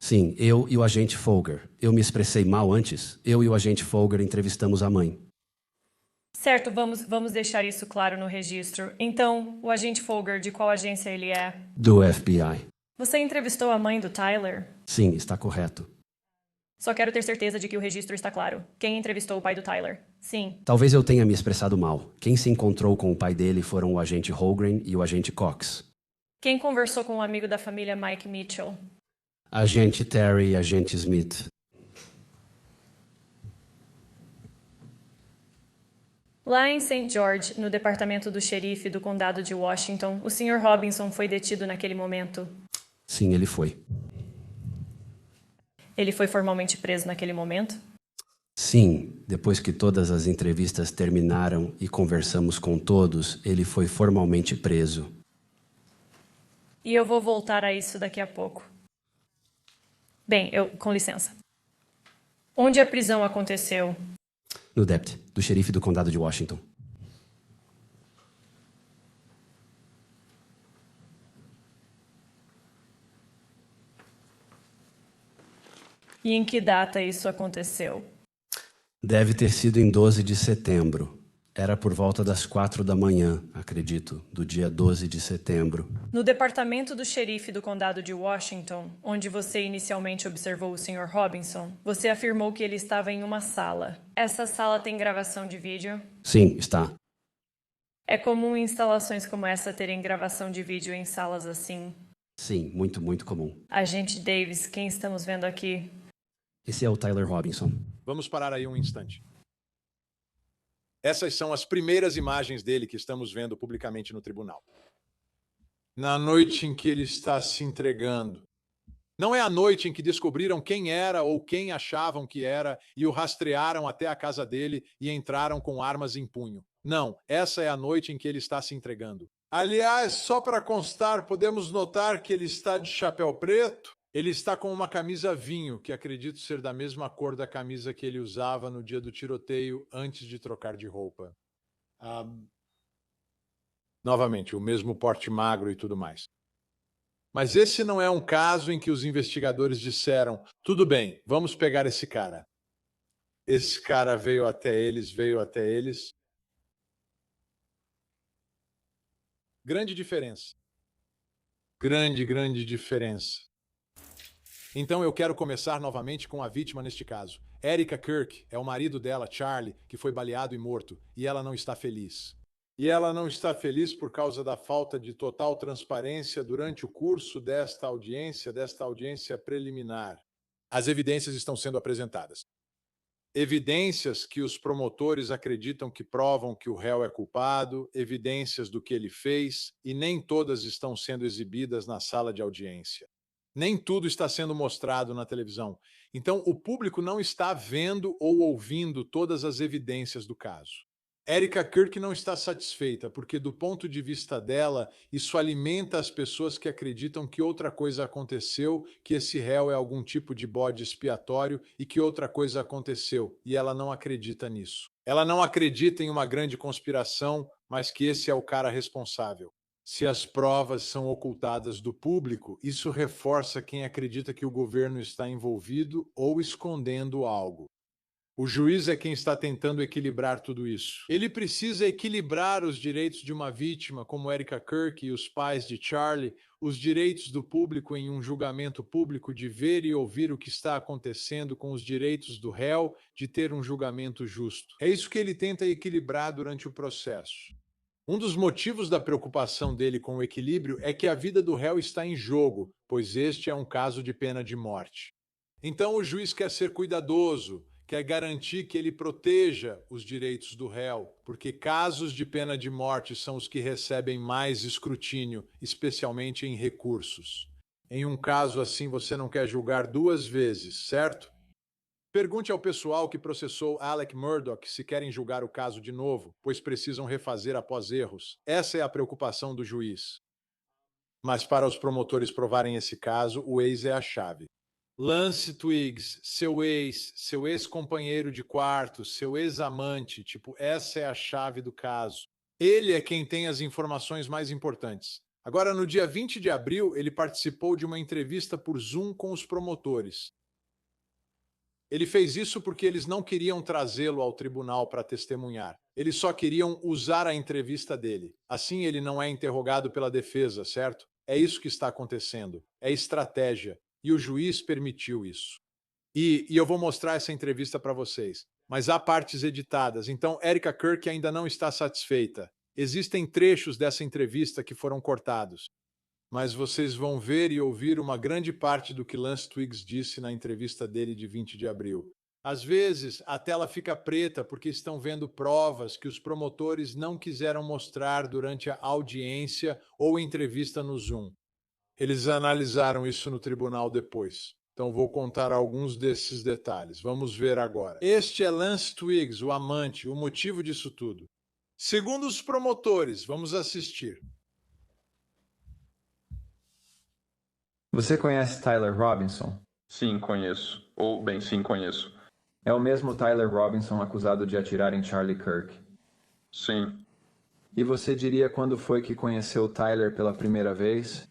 Sim, eu e o agente Folger. Eu me expressei mal antes. Eu e o agente Folger entrevistamos a mãe. Certo, vamos deixar isso claro no registro. Então, o agente Folger, de qual agência ele é? Do FBI. Você entrevistou a mãe do Tyler? Sim, está correto. Só quero ter certeza de que o registro está claro. Quem entrevistou o pai do Tyler? Sim. Talvez eu tenha me expressado mal. Quem se encontrou com o pai dele foram o agente Holgren e o agente Cox. Quem conversou com o amigo da família Mike Mitchell? Agente Terry e agente Smith. Lá em St. George, no departamento do xerife do condado de Washington, o Sr. Robinson foi detido naquele momento. Sim, ele foi. Ele foi formalmente preso naquele momento? Sim, depois que todas as entrevistas terminaram e conversamos com todos, ele foi formalmente preso. E eu vou voltar a isso daqui a pouco. Bem, com licença. Onde a prisão aconteceu? No DEPT, do xerife do condado de Washington. E em que data isso aconteceu? Deve ter sido em 12 de setembro. Era por volta das 4 da manhã, acredito, do dia 12 de setembro. No departamento do xerife do condado de Washington, onde você inicialmente observou o Sr. Robinson, você afirmou que ele estava em uma sala. Essa sala tem gravação de vídeo? Sim, está. É comum em instalações como essa terem gravação de vídeo em salas assim? Sim, muito, muito comum. Agente Davis, quem estamos vendo aqui? Esse é o Tyler Robinson. Vamos parar aí um instante. Essas são as primeiras imagens dele que estamos vendo publicamente no tribunal. Na noite em que ele está se entregando. Não é a noite em que descobriram quem era ou quem achavam que era e o rastrearam até a casa dele e entraram com armas em punho. Não, essa é a noite em que ele está se entregando. Aliás, só para constar, podemos notar que ele está de chapéu preto. Ele está com uma camisa vinho, que acredito ser da mesma cor da camisa que ele usava no dia do tiroteio antes de trocar de roupa. Novamente, o mesmo porte magro e tudo mais. Mas esse não é um caso em que os investigadores disseram: tudo bem, vamos pegar esse cara. Esse cara veio até eles. Grande diferença. Grande diferença. Então eu quero começar novamente com a vítima neste caso. Erica Kirk é o marido dela, Charlie, que foi baleado e morto, e ela não está feliz. E ela não está feliz por causa da falta de total transparência durante o curso desta audiência preliminar. As evidências estão sendo apresentadas. Evidências que os promotores acreditam que provam que o réu é culpado, evidências do que ele fez, e nem todas estão sendo exibidas na sala de audiência. Nem tudo está sendo mostrado na televisão. Então, o público não está vendo ou ouvindo todas as evidências do caso. Erica Kirk não está satisfeita, porque, do ponto de vista dela, isso alimenta as pessoas que acreditam que outra coisa aconteceu, que esse réu é algum tipo de bode expiatório e que outra coisa aconteceu, e ela não acredita nisso. Ela não acredita em uma grande conspiração, mas que esse é o cara responsável. Se as provas são ocultadas do público, isso reforça quem acredita que o governo está envolvido ou escondendo algo. O juiz é quem está tentando equilibrar tudo isso. Ele precisa equilibrar os direitos de uma vítima, como Erica Kirk e os pais de Charlie, os direitos do público em um julgamento público de ver e ouvir o que está acontecendo com os direitos do réu de ter um julgamento justo. É isso que ele tenta equilibrar durante o processo. Um dos motivos da preocupação dele com o equilíbrio é que a vida do réu está em jogo, pois este é um caso de pena de morte. Então o juiz quer ser cuidadoso, quer garantir que ele proteja os direitos do réu, porque casos de pena de morte são os que recebem mais escrutínio, especialmente em recursos. Em um caso assim, você não quer julgar duas vezes, certo? Pergunte ao pessoal que processou Alec Murdaugh se querem julgar o caso de novo, pois precisam refazer após erros. Essa é a preocupação do juiz. Mas para os promotores provarem esse caso, o ex é a chave. Lance Twiggs, seu ex-companheiro de quarto, seu ex-amante, essa é a chave do caso. Ele é quem tem as informações mais importantes. Agora, no dia 20 de abril, ele participou de uma entrevista por Zoom com os promotores. Ele fez isso porque eles não queriam trazê-lo ao tribunal para testemunhar. Eles só queriam usar a entrevista dele. Assim, ele não é interrogado pela defesa, certo? É isso que está acontecendo. É estratégia. E o juiz permitiu isso. E eu vou mostrar essa entrevista para vocês. Mas há partes editadas, então Erica Kirk ainda não está satisfeita. Existem trechos dessa entrevista que foram cortados. Mas vocês vão ver e ouvir uma grande parte do que Lance Twiggs disse na entrevista dele de 20 de abril. Às vezes, a tela fica preta porque estão vendo provas que os promotores não quiseram mostrar durante a audiência ou entrevista no Zoom. Eles analisaram isso no tribunal depois. Então vou contar alguns desses detalhes. Vamos ver agora. Este é Lance Twiggs, o amante, o motivo disso tudo. Segundo os promotores, vamos assistir. Você conhece Tyler Robinson? Sim, conheço. Ou, bem, sim, conheço. É o mesmo Tyler Robinson acusado de atirar em Charlie Kirk? Sim. E você diria quando foi que conheceu Tyler pela primeira vez?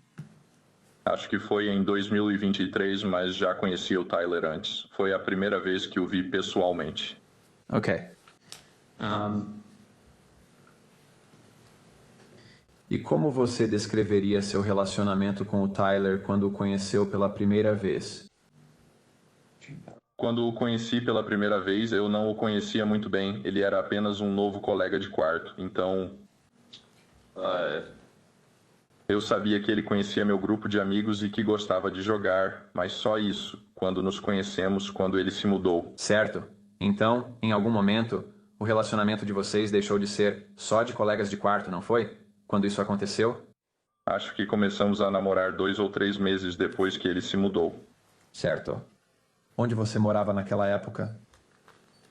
Acho que foi em 2023, mas já conhecia o Tyler antes. Foi a primeira vez que o vi pessoalmente. Ok. E como você descreveria seu relacionamento com o Tyler quando o conheceu pela primeira vez? Quando o conheci pela primeira vez, eu não o conhecia muito bem. Ele era apenas um novo colega de quarto. Então, eu sabia que ele conhecia meu grupo de amigos e que gostava de jogar, mas só isso, quando nos conhecemos, quando ele se mudou. Certo. Então, em algum momento, o relacionamento de vocês deixou de ser só de colegas de quarto, não foi? Quando isso aconteceu? Acho que começamos a namorar 2 ou 3 meses depois que ele se mudou. Certo. Onde você morava naquela época?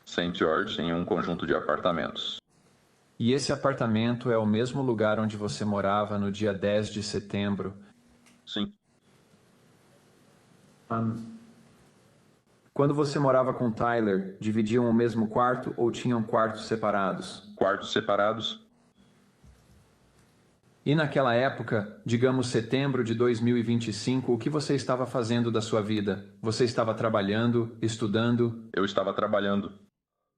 St. George, em um conjunto de apartamentos. E esse apartamento é o mesmo lugar onde você morava no dia 10 de setembro? Sim. Quando você morava com Tyler, dividiam o mesmo quarto ou tinham quartos separados? Quartos separados. E naquela época, digamos setembro de 2025, o que você estava fazendo da sua vida? Você estava trabalhando, estudando? Eu estava trabalhando.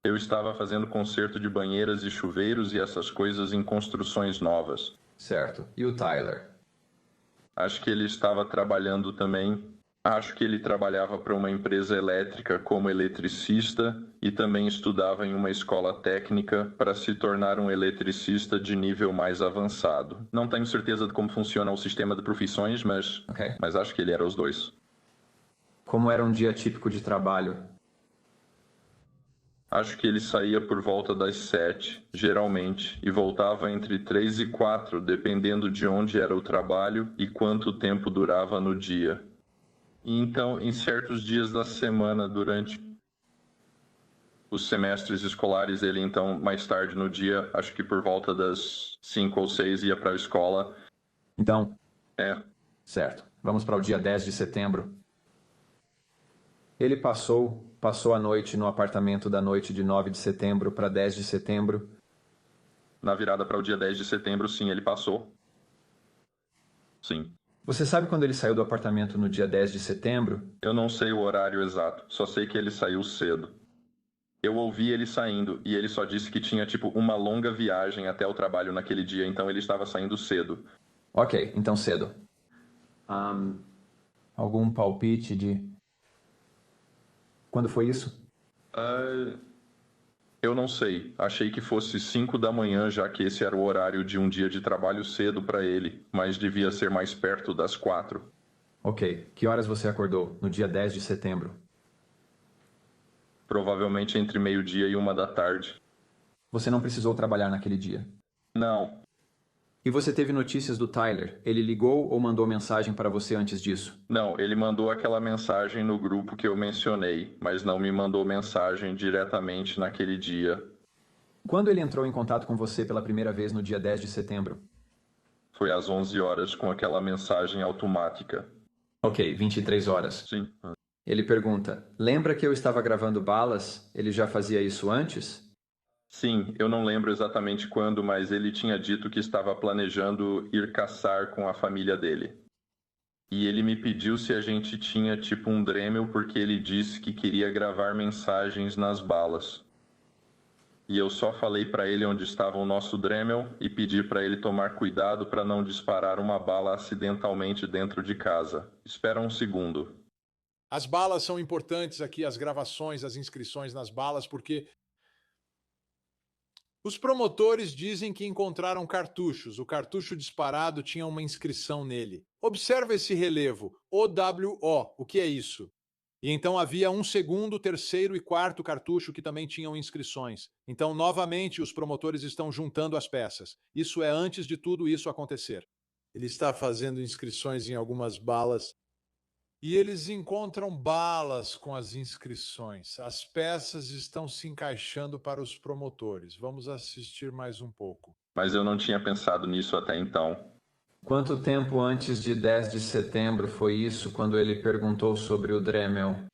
Eu estava fazendo conserto de banheiras e chuveiros e essas coisas em construções novas. Certo. E o Tyler? Acho que ele estava trabalhando também. Acho que ele trabalhava para uma empresa elétrica como eletricista e também estudava em uma escola técnica para se tornar um eletricista de nível mais avançado. Não tenho certeza de como funciona o sistema de profissões, mas acho que ele era os dois. Como era um dia típico de trabalho? Acho que ele saía por volta das 7, geralmente, e voltava entre 3 e 4, dependendo de onde era o trabalho e quanto tempo durava no dia. E então, em certos dias da semana, durante os semestres escolares, ele então, mais tarde no dia, acho que por volta das 5 ou 6, ia para a escola. Então? Certo. Vamos para o dia 10 de setembro. Ele passou a noite no apartamento da noite de 9 de setembro para 10 de setembro. Na virada para o dia 10 de setembro, sim, ele passou. Sim. Você sabe quando ele saiu do apartamento no dia 10 de setembro? Eu não sei o horário exato, só sei que ele saiu cedo. Eu ouvi ele saindo e ele só disse que tinha uma longa viagem até o trabalho naquele dia, então ele estava saindo cedo. Ok, então cedo. Algum palpite de... Quando foi isso? Eu não sei. Achei que fosse 5 da manhã, já que esse era o horário de um dia de trabalho cedo para ele, mas devia ser mais perto das 4. Ok. Que horas você acordou no dia 10 de setembro? Provavelmente entre meio-dia e 1 da tarde. Você não precisou trabalhar naquele dia. Não, E você teve notícias do Tyler? Ele ligou ou mandou mensagem para você antes disso? não, ele mandou aquela mensagem no grupo que eu mencionei, mas não me mandou mensagem diretamente naquele dia. Quando ele entrou em contato com você pela primeira vez no dia 10 de setembro? Foi às 11 horas com aquela mensagem automática. Ok, 23 horas. Sim. Ele pergunta: lembra que eu estava gravando balas? Ele já fazia isso antes? Sim, eu não lembro exatamente quando, mas ele tinha dito que estava planejando ir caçar com a família dele. E ele me pediu se a gente tinha tipo um Dremel porque ele disse que queria gravar mensagens nas balas. E eu só falei para ele onde estava o nosso Dremel e pedi para ele tomar cuidado para não disparar uma bala acidentalmente dentro de casa. Espera um segundo. As balas são importantes aqui, as gravações, as inscrições nas balas, porque os promotores dizem que encontraram cartuchos. O cartucho disparado tinha uma inscrição nele. Observa esse relevo, OWO. O que é isso? E então havia um segundo, terceiro e quarto cartucho que também tinham inscrições. Então, novamente, os promotores estão juntando as peças. Isso é antes de tudo isso acontecer. Ele está fazendo inscrições em algumas balas. E eles encontram balas com as inscrições. As peças estão se encaixando para os promotores. Vamos assistir mais um pouco. Mas eu não tinha pensado nisso até então. Quanto tempo antes de 10 de setembro foi isso, quando ele perguntou sobre o Dremel?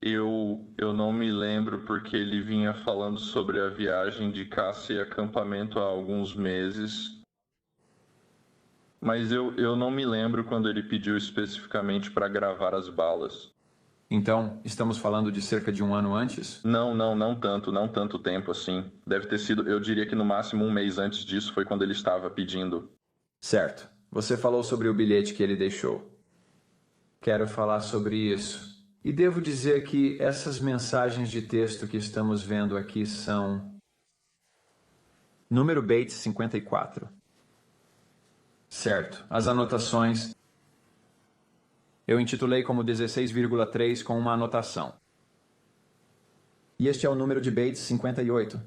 Eu não me lembro porque ele vinha falando sobre a viagem de caça e acampamento há alguns meses. Mas eu não me lembro quando ele pediu especificamente para gravar as balas. Então, estamos falando de cerca de um ano antes? Não tanto tempo assim. Deve ter sido, eu diria que no máximo um mês antes disso foi quando ele estava pedindo. Certo. Você falou sobre o bilhete que ele deixou. Quero falar sobre isso. E devo dizer que essas mensagens de texto que estamos vendo aqui são... Número Bates 54. Certo. As anotações... Eu intitulei como 16,3 com uma anotação. E este é o número de Bates 58.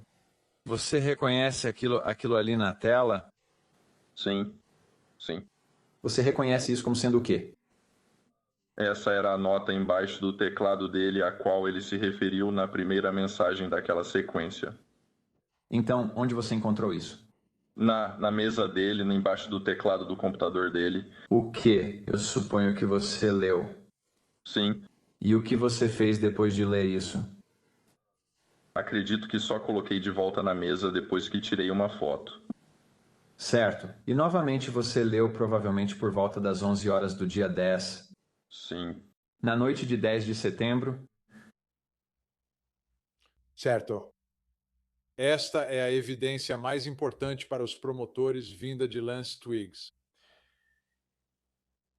Você reconhece aquilo ali na tela? Sim. Você reconhece isso como sendo o quê? Essa era a nota embaixo do teclado dele a qual ele se referiu na primeira mensagem daquela sequência. Então, onde você encontrou isso? Na mesa dele, embaixo do teclado do computador dele. O que? Eu suponho que você leu. Sim. E o que você fez depois de ler isso? Acredito que só coloquei de volta na mesa depois que tirei uma foto. Certo. E novamente você leu provavelmente por volta das 11 horas do dia 10. Sim. Na noite de 10 de setembro? Certo. Esta é a evidência mais importante para os promotores vinda de Lance Twiggs.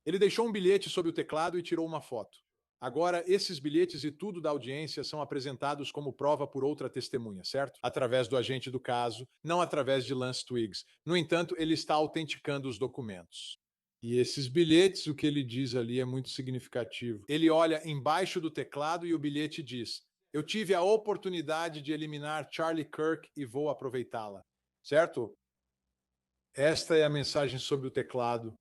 Ele deixou um bilhete sob o teclado e tirou uma foto. Agora, esses bilhetes e tudo da audiência são apresentados como prova por outra testemunha, certo? Através do agente do caso, não através de Lance Twiggs. No entanto, ele está autenticando os documentos. E esses bilhetes, o que ele diz ali é muito significativo. Ele olha embaixo do teclado e o bilhete diz: eu tive a oportunidade de eliminar Charlie Kirk e vou aproveitá-la. Certo? Esta é a mensagem sobre o teclado.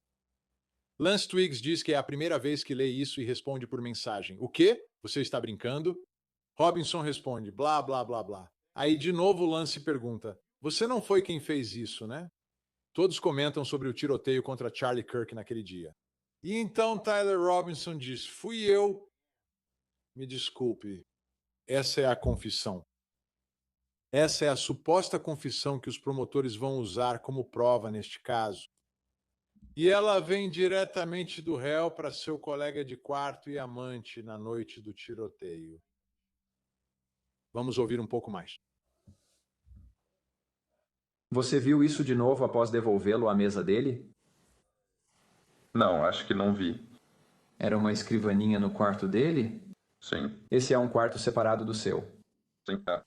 Lance Twiggs diz que é a primeira vez que lê isso e responde por mensagem. O quê? Você está brincando? Robinson responde, blá, blá, blá, blá. Aí de novo Lance pergunta, você não foi quem fez isso, né? Todos comentam sobre o tiroteio contra Charlie Kirk naquele dia. E então Tyler Robinson diz, fui eu. Me desculpe, essa é a confissão. Essa é a suposta confissão que os promotores vão usar como prova neste caso. E ela vem diretamente do réu para seu colega de quarto e amante na noite do tiroteio. Vamos ouvir um pouco mais. Você viu isso de novo após devolvê-lo à mesa dele? Não, acho que não vi. Era uma escrivaninha no quarto dele? Sim. Esse é um quarto separado do seu. Sim, tá.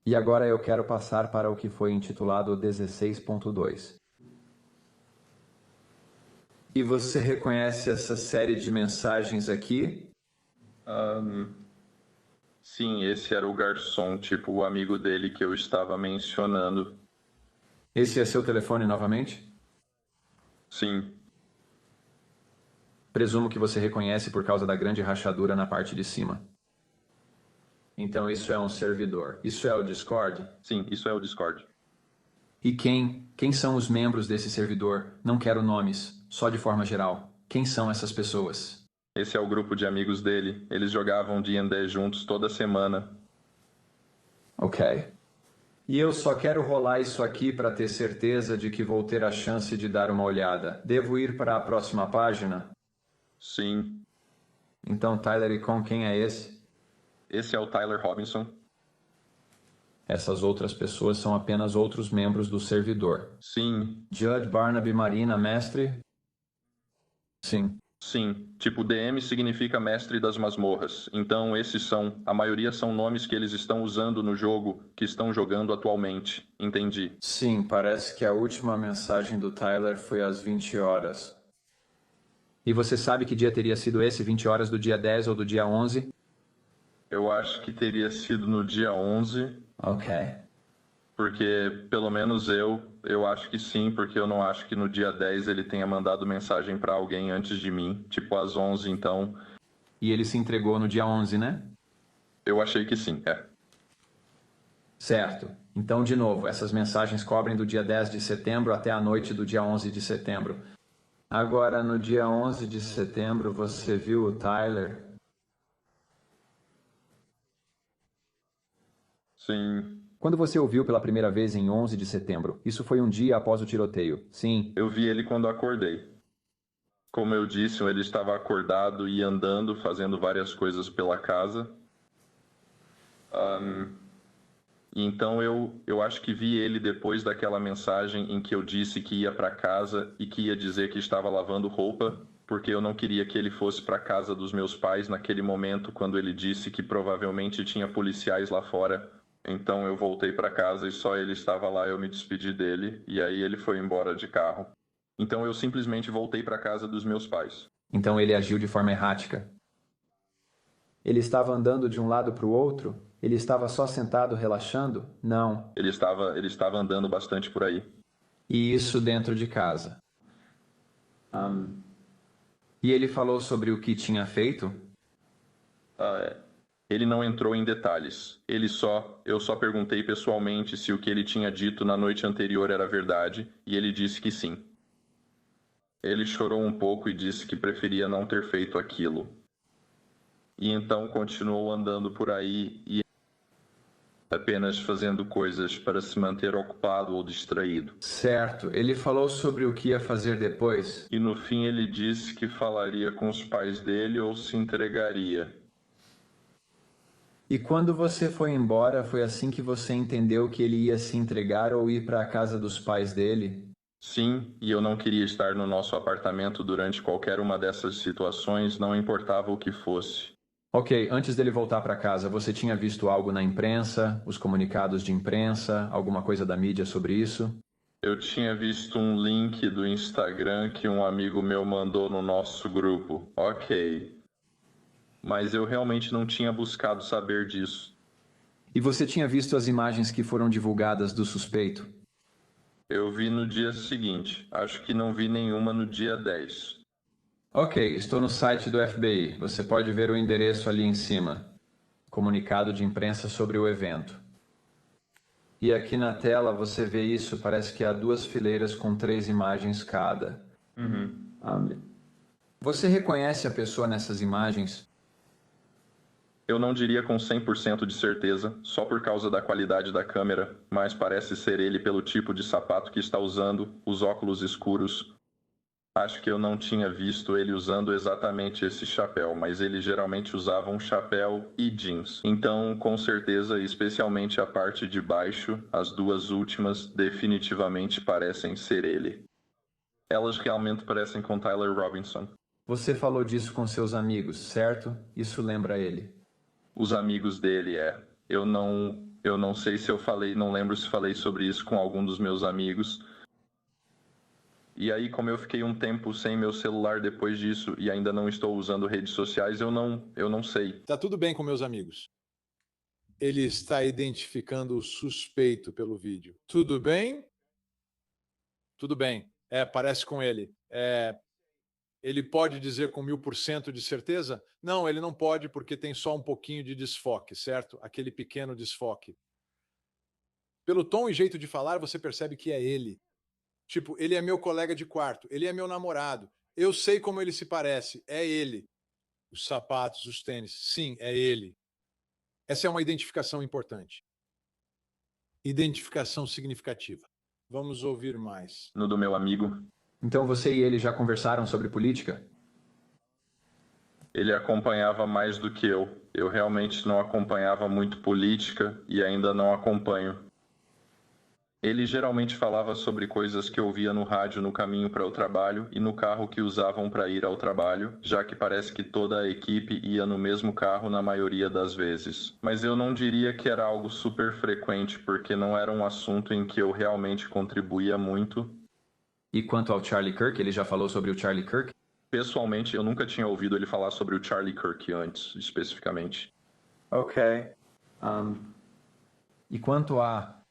E agora eu quero passar para o que foi intitulado 16.2. E você reconhece essa série de mensagens aqui? Sim, esse era o garçom, tipo o amigo dele que eu estava mencionando. Esse é seu telefone novamente? Sim, Presumo que você reconhece por causa da grande rachadura na parte de cima. Então isso é um servidor. Isso é o Discord? sim, isso é o Discord. E quem são os membros desse servidor? Não quero nomes, só de forma geral. Quem são essas pessoas? Esse é o grupo de amigos dele. Eles jogavam D&D juntos toda semana. Ok. E eu só quero rolar isso aqui para ter certeza de que vou ter a chance de dar uma olhada. Devo ir para a próxima página? Sim, Então, Tyler e Con, quem é esse? esse é o Tyler Robinson. Essas outras pessoas são apenas outros membros do servidor. Sim, Judge Barnaby Marina, mestre? Sim. sim. Tipo, DM significa mestre das masmorras. Então, a maioria são nomes que eles estão usando no jogo, que estão jogando atualmente. Entendi. Sim, parece que a última mensagem do Tyler foi às 20 horas. E você sabe que dia teria sido esse? 20 horas do dia 10 ou do dia 11? Eu acho que teria sido no dia 11, Ok. porque pelo menos eu acho que sim, porque eu não acho que no dia 10 ele tenha mandado mensagem pra alguém antes de mim, tipo às 11, então E ele se entregou no dia 11, né? eu achei que sim, é. Certo. Então, de novo, essas mensagens cobrem do dia 10 de setembro até a noite do dia 11 de setembro. Agora, no dia 11 de setembro, você viu o Tyler? Sim, Quando você o viu pela primeira vez em 11 de setembro, isso foi um dia após o tiroteio. Sim. eu vi ele quando acordei. Como eu disse, ele estava acordado e andando, fazendo várias coisas pela casa. E então eu acho que vi ele depois daquela mensagem em que eu disse que ia para casa e que ia dizer que estava lavando roupa, porque eu não queria que ele fosse para casa dos meus pais naquele momento quando ele disse que provavelmente tinha policiais lá fora. Então eu voltei para casa e só ele estava lá, eu me despedi dele e aí ele foi embora de carro. Então eu simplesmente voltei para casa dos meus pais. Então ele agiu de forma errática. Ele estava andando de um lado para o outro? Ele estava só sentado relaxando? Não. Ele estava andando bastante por aí. E isso dentro de casa. E ele falou sobre o que tinha feito? Ele não entrou em detalhes. Eu só perguntei pessoalmente se o que ele tinha dito na noite anterior era verdade, e ele disse que sim. Ele chorou um pouco e disse que preferia não ter feito aquilo. E então continuou andando por aí e apenas fazendo coisas para se manter ocupado ou distraído. Certo. Ele falou sobre o que ia fazer depois? E no fim ele disse que falaria com os pais dele ou se entregaria. E quando você foi embora, foi assim que você entendeu que ele ia se entregar ou ir para a casa dos pais dele? Sim, e eu não queria estar no nosso apartamento durante qualquer uma dessas situações, não importava o que fosse. Ok, antes dele voltar para casa, você tinha visto algo na imprensa, os comunicados de imprensa, alguma coisa da mídia sobre isso? Eu tinha visto um link do Instagram que um amigo meu mandou no nosso grupo. Ok. Mas eu realmente não tinha buscado saber disso. E você tinha visto as imagens que foram divulgadas do suspeito? Eu vi no dia seguinte. Acho que não vi nenhuma no dia 10. Ok, estou no site do FBI. Você pode ver o endereço ali em cima. Comunicado de imprensa sobre o evento. E aqui na tela você vê isso. Parece que há 2 fileiras com 3 imagens cada. Você reconhece a pessoa nessas imagens? Eu não diria com 100% de certeza, só por causa da qualidade da câmera, mas parece ser ele pelo tipo de sapato que está usando, os óculos escuros. Acho que eu não tinha visto ele usando exatamente esse chapéu, mas ele geralmente usava um chapéu e jeans. Então, com certeza, especialmente a parte de baixo, as 2 últimas definitivamente parecem ser ele. Elas realmente parecem com Tyler Robinson. Você falou disso com seus amigos, certo? Isso lembra ele. Os amigos dele, Eu não sei se eu falei, não lembro se falei sobre isso com algum dos meus amigos. E aí, como eu fiquei um tempo sem meu celular depois disso e ainda não estou usando redes sociais, eu não sei. Tá tudo bem com meus amigos. Ele está identificando o suspeito pelo vídeo. Tudo bem? Tudo bem. Parece com ele. Ele pode dizer com 1000% de certeza? Não, ele não pode porque tem só um pouquinho de desfoque, certo? Aquele pequeno desfoque. Pelo tom e jeito de falar, você percebe que é ele. Tipo, ele é meu colega de quarto, ele é meu namorado. Eu sei como ele se parece, é ele. Os sapatos, os tênis, sim, é ele. Essa é uma identificação importante. Identificação significativa. Vamos ouvir mais. No do meu amigo. Então você e ele já conversaram sobre política? Ele acompanhava mais do que eu. Eu realmente não acompanhava muito política e ainda não acompanho. Ele geralmente falava sobre coisas que ouvia no rádio no caminho para o trabalho e no carro que usavam para ir ao trabalho, já que parece que toda a equipe ia no mesmo carro na maioria das vezes. Mas eu não diria que era algo super frequente, porque não era um assunto em que eu realmente contribuía muito. E quanto ao Charlie Kirk, ele já falou sobre o Charlie Kirk? Pessoalmente, eu nunca tinha ouvido ele falar sobre o Charlie Kirk antes, especificamente. Ok. E quanto a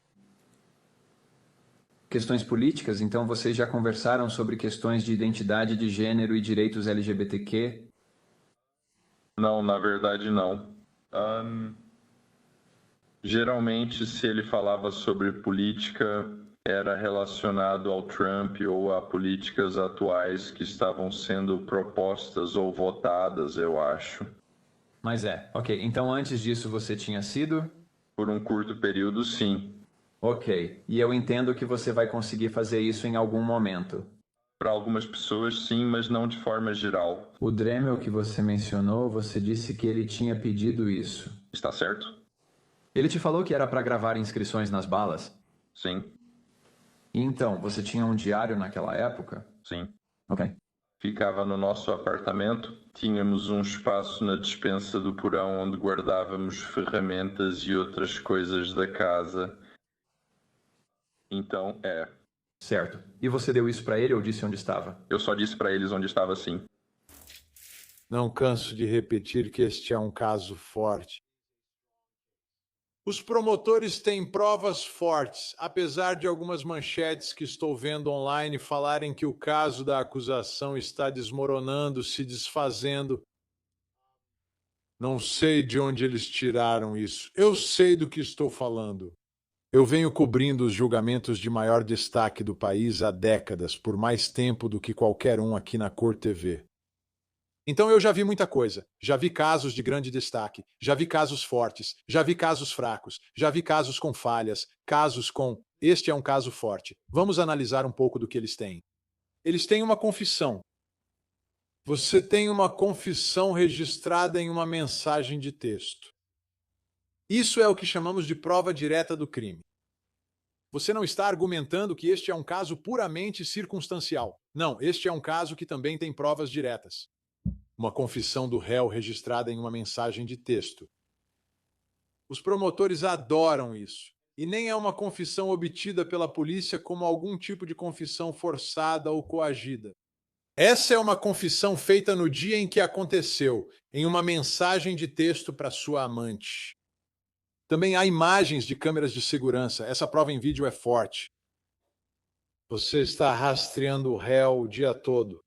questões políticas, então vocês já conversaram sobre questões de identidade de gênero e direitos LGBTQ? Não, na verdade não. Geralmente, se ele falava sobre política, era relacionado ao Trump ou a políticas atuais que estavam sendo propostas ou votadas, eu acho. Mas ok. Então antes disso você tinha sido? Por um curto período, sim. Ok. E eu entendo que você vai conseguir fazer isso em algum momento. Para algumas pessoas, sim, mas não de forma geral. O Dremel que você mencionou, você disse que ele tinha pedido isso. Está certo? Ele te falou que era para gravar inscrições nas balas? Sim. E então, você tinha um diário naquela época? Sim. Ok. Ficava no nosso apartamento. Tínhamos um espaço na despensa do porão onde guardávamos ferramentas e outras coisas da casa. Então, Certo. E você deu isso para ele ou disse onde estava? Eu só disse para eles onde estava, sim. Não canso de repetir que este é um caso forte. Os promotores têm provas fortes, apesar de algumas manchetes que estou vendo online falarem que o caso da acusação está desmoronando, se desfazendo. Não sei de onde eles tiraram isso. Eu sei do que estou falando. Eu venho cobrindo os julgamentos de maior destaque do país há décadas, por mais tempo do que qualquer um aqui na Cor TV. Então eu já vi muita coisa. Já vi casos de grande destaque, já vi casos fortes, já vi casos fracos, já vi casos com falhas, casos com... Este é um caso forte. Vamos analisar um pouco do que eles têm. Eles têm uma confissão. Você tem uma confissão registrada em uma mensagem de texto. Isso é o que chamamos de prova direta do crime. Você não está argumentando que este é um caso puramente circunstancial. Não, este é um caso que também tem provas diretas. Uma confissão do réu registrada em uma mensagem de texto. Os promotores adoram isso. E nem é uma confissão obtida pela polícia como algum tipo de confissão forçada ou coagida. Essa é uma confissão feita no dia em que aconteceu, em uma mensagem de texto para sua amante. Também há imagens de câmeras de segurança. Essa prova em vídeo é forte. Você está rastreando o réu o dia todo.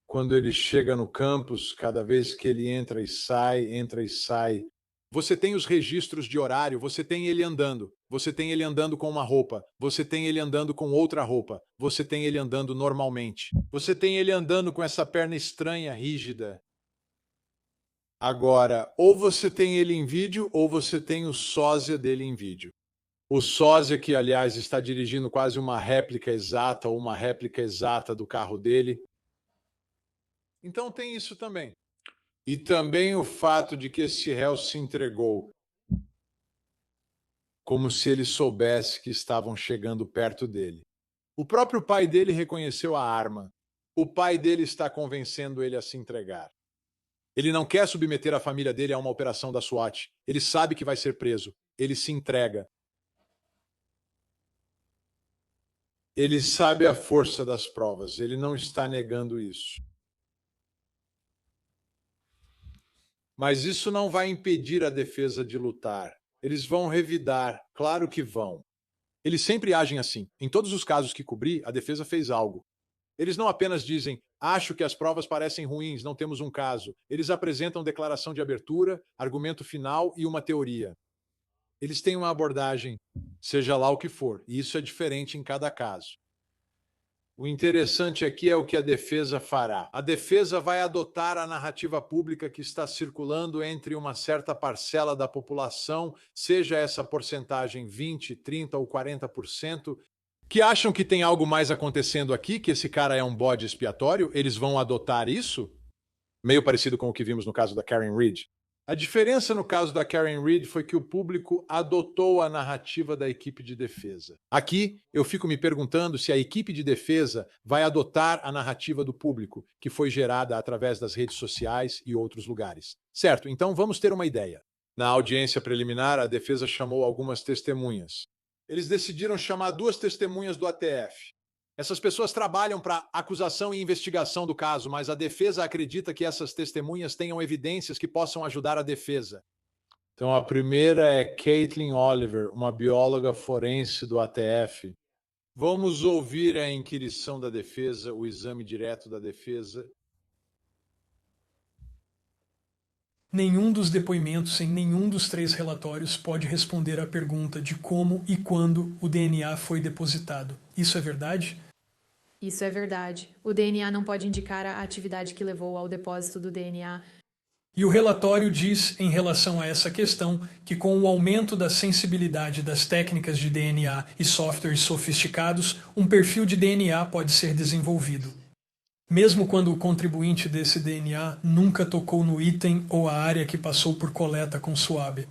Quando ele chega no campus, cada vez que ele entra e sai, você tem os registros de horário, você tem ele andando com uma roupa, você tem ele andando com outra roupa, você tem ele andando normalmente, você tem ele andando com essa perna estranha, rígida. Agora, ou você tem ele em vídeo, ou você tem o sósia dele em vídeo. O sósia que, aliás, está dirigindo quase uma réplica exata ou uma réplica exata do carro dele. Então tem isso também. E também o fato de que esse réu se entregou, como se ele soubesse que estavam chegando perto dele. O próprio pai dele reconheceu a arma. O pai dele está convencendo ele a se entregar. Ele não quer submeter a família dele a uma operação da SWAT. Ele sabe que vai ser preso. Ele se entrega. Ele sabe a força das provas. Ele não está negando isso. Mas isso não vai impedir a defesa de lutar. Eles vão revidar, claro que vão. Eles sempre agem assim. Em todos os casos que cobri, a defesa fez algo. Eles não apenas dizem, acho que as provas parecem ruins, não temos um caso. Eles apresentam declaração de abertura, argumento final e uma teoria. Eles têm uma abordagem, seja lá o que for, e isso é diferente em cada caso. O interessante aqui é o que a defesa fará. A defesa vai adotar a narrativa pública que está circulando entre uma certa parcela da população, seja essa porcentagem 20, 30 ou 40%, que acham que tem algo mais acontecendo aqui, que esse cara é um bode expiatório. Eles vão adotar isso? Meio parecido com o que vimos no caso da Karen Read. A diferença no caso da Karen Read foi que o público adotou a narrativa da equipe de defesa. Aqui, eu fico me perguntando se a equipe de defesa vai adotar a narrativa do público, que foi gerada através das redes sociais e outros lugares. Certo, então vamos ter uma ideia. Na audiência preliminar, a defesa chamou algumas testemunhas. Eles decidiram chamar 2 testemunhas do ATF. Essas pessoas trabalham para acusação e investigação do caso, mas a defesa acredita que essas testemunhas tenham evidências que possam ajudar a defesa. Então, a primeira é Caitlin Oliver, uma bióloga forense do ATF. Vamos ouvir a inquirição da defesa, o exame direto da defesa. Nenhum dos depoimentos em nenhum dos 3 relatórios pode responder à pergunta de como e quando o DNA foi depositado. Isso é verdade? Isso é verdade. O DNA não pode indicar a atividade que levou ao depósito do DNA. E o relatório diz, em relação a essa questão, que com o aumento da sensibilidade das técnicas de DNA e softwares sofisticados, um perfil de DNA pode ser desenvolvido. Mesmo quando o contribuinte desse DNA nunca tocou no item ou a área que passou por coleta com SWAB.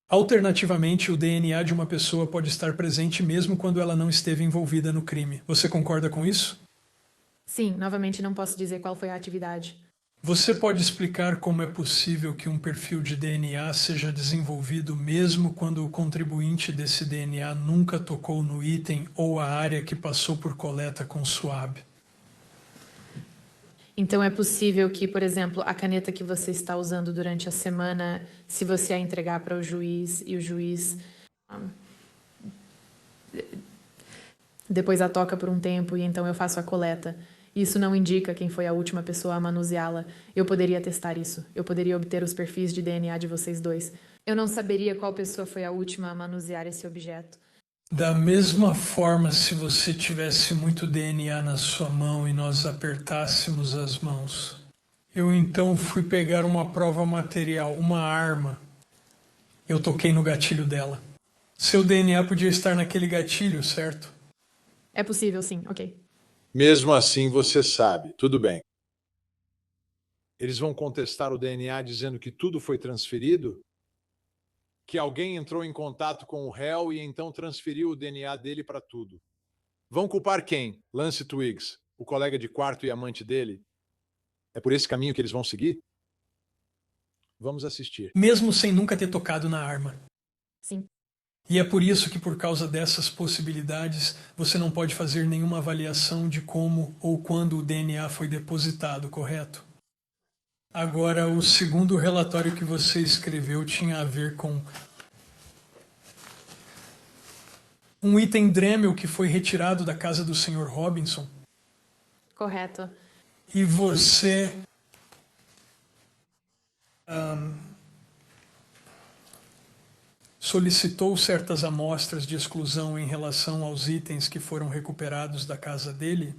Alternativamente, o DNA de uma pessoa pode estar presente mesmo quando ela não esteve envolvida no crime. Você concorda com isso? Sim, novamente não posso dizer qual foi a atividade. Você pode explicar como é possível que um perfil de DNA seja desenvolvido mesmo quando o contribuinte desse DNA nunca tocou no item ou a área que passou por coleta com SWAB? Então é possível que, por exemplo, a caneta que você está usando durante a semana, se você a entregar para o juiz e o juiz depois a toca por um tempo e então eu faço a coleta. Isso não indica quem foi a última pessoa a manuseá-la. Eu poderia testar isso. Eu poderia obter os perfis de DNA de vocês dois. Eu não saberia qual pessoa foi a última a manusear esse objeto. Da mesma forma, se você tivesse muito DNA na sua mão e nós apertássemos as mãos. Eu então fui pegar uma prova material, uma arma. Eu toquei no gatilho dela. Seu DNA podia estar naquele gatilho, certo? É possível, sim, ok. Mesmo assim, você sabe. Tudo bem. Eles vão contestar o DNA dizendo que tudo foi transferido? Que alguém entrou em contato com o réu e então transferiu o DNA dele para tudo. Vão culpar quem? Lance Twiggs, o colega de quarto e amante dele? É por esse caminho que eles vão seguir? Vamos assistir. Mesmo sem nunca ter tocado na arma. Sim. E é por isso que, por causa dessas possibilidades, você não pode fazer nenhuma avaliação de como ou quando o DNA foi depositado, correto? Agora, o segundo relatório que você escreveu tinha a ver com um item Dremel que foi retirado da casa do Sr. Robinson. Correto. E você solicitou certas amostras de exclusão em relação aos itens que foram recuperados da casa dele?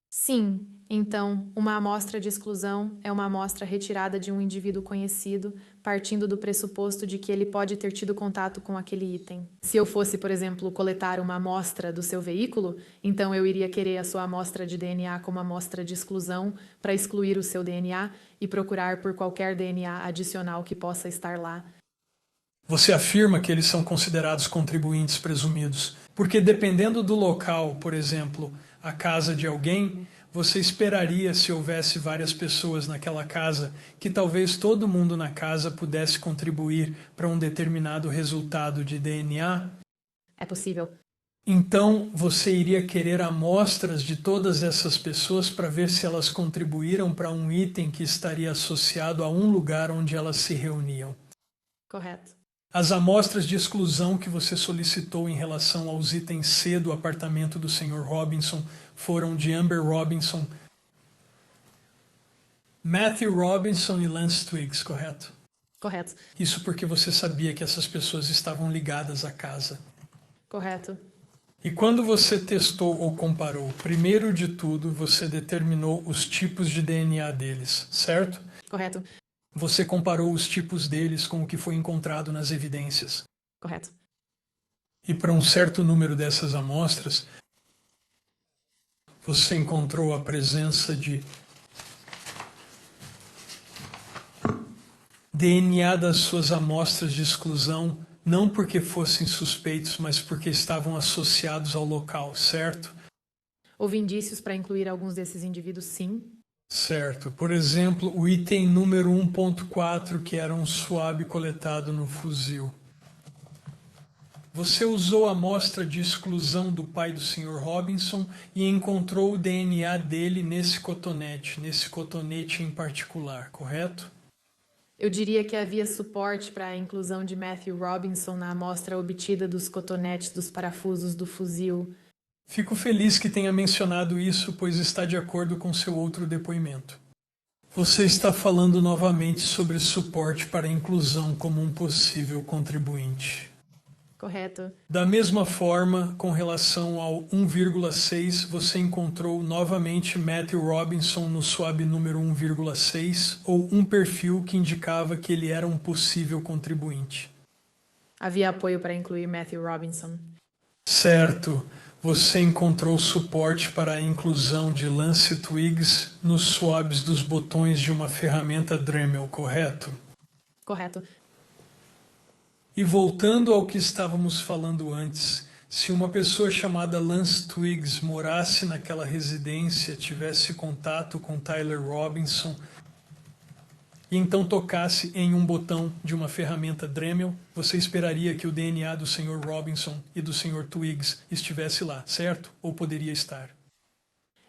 Sim. Então, uma amostra de exclusão é uma amostra retirada de um indivíduo conhecido, partindo do pressuposto de que ele pode ter tido contato com aquele item. Se eu fosse, por exemplo, coletar uma amostra do seu veículo, então eu iria querer a sua amostra de DNA como amostra de exclusão para excluir o seu DNA e procurar por qualquer DNA adicional que possa estar lá. Você afirma que eles são considerados contribuintes presumidos, porque dependendo do local, por exemplo, a casa de alguém, você esperaria, se houvesse várias pessoas naquela casa, que talvez todo mundo na casa pudesse contribuir para um determinado resultado de DNA? É possível. Então, você iria querer amostras de todas essas pessoas para ver se elas contribuíram para um item que estaria associado a um lugar onde elas se reuniam. Correto. As amostras de exclusão que você solicitou em relação aos itens C do apartamento do Sr. Robinson foram de Amber Robinson, Matthew Robinson e Lance Twiggs, correto? Correto. Isso porque você sabia que essas pessoas estavam ligadas à casa. Correto. E quando você testou ou comparou, primeiro de tudo, você determinou os tipos de DNA deles, certo? Correto. Você comparou os tipos deles com o que foi encontrado nas evidências. Correto. E para um certo número dessas amostras, você encontrou a presença de DNA das suas amostras de exclusão, não porque fossem suspeitos, mas porque estavam associados ao local, certo? Houve indícios para incluir alguns desses indivíduos, sim. Certo. Por exemplo, o item número 1.4, que era um swab coletado no fuzil. Você usou a amostra de exclusão do pai do Sr. Robinson e encontrou o DNA dele nesse cotonete em particular, correto? Eu diria que havia suporte para a inclusão de Matthew Robinson na amostra obtida dos cotonetes dos parafusos do fuzil. Fico feliz que tenha mencionado isso, pois está de acordo com seu outro depoimento. Você está falando novamente sobre suporte para a inclusão como um possível contribuinte. Correto. Da mesma forma, com relação ao 1,6, você encontrou novamente Matthew Robinson no swab número 1,6 ou um perfil que indicava que ele era um possível contribuinte. Havia apoio para incluir Matthew Robinson. Certo. Você encontrou suporte para a inclusão de Lance Twiggs nos swabs dos botões de uma ferramenta Dremel, correto? Correto. E voltando ao que estávamos falando antes, se uma pessoa chamada Lance Twiggs morasse naquela residência, tivesse contato com Tyler Robinson e então tocasse em um botão de uma ferramenta Dremel, você esperaria que o DNA do Sr. Robinson e do Sr. Twiggs estivesse lá, certo? Ou poderia estar?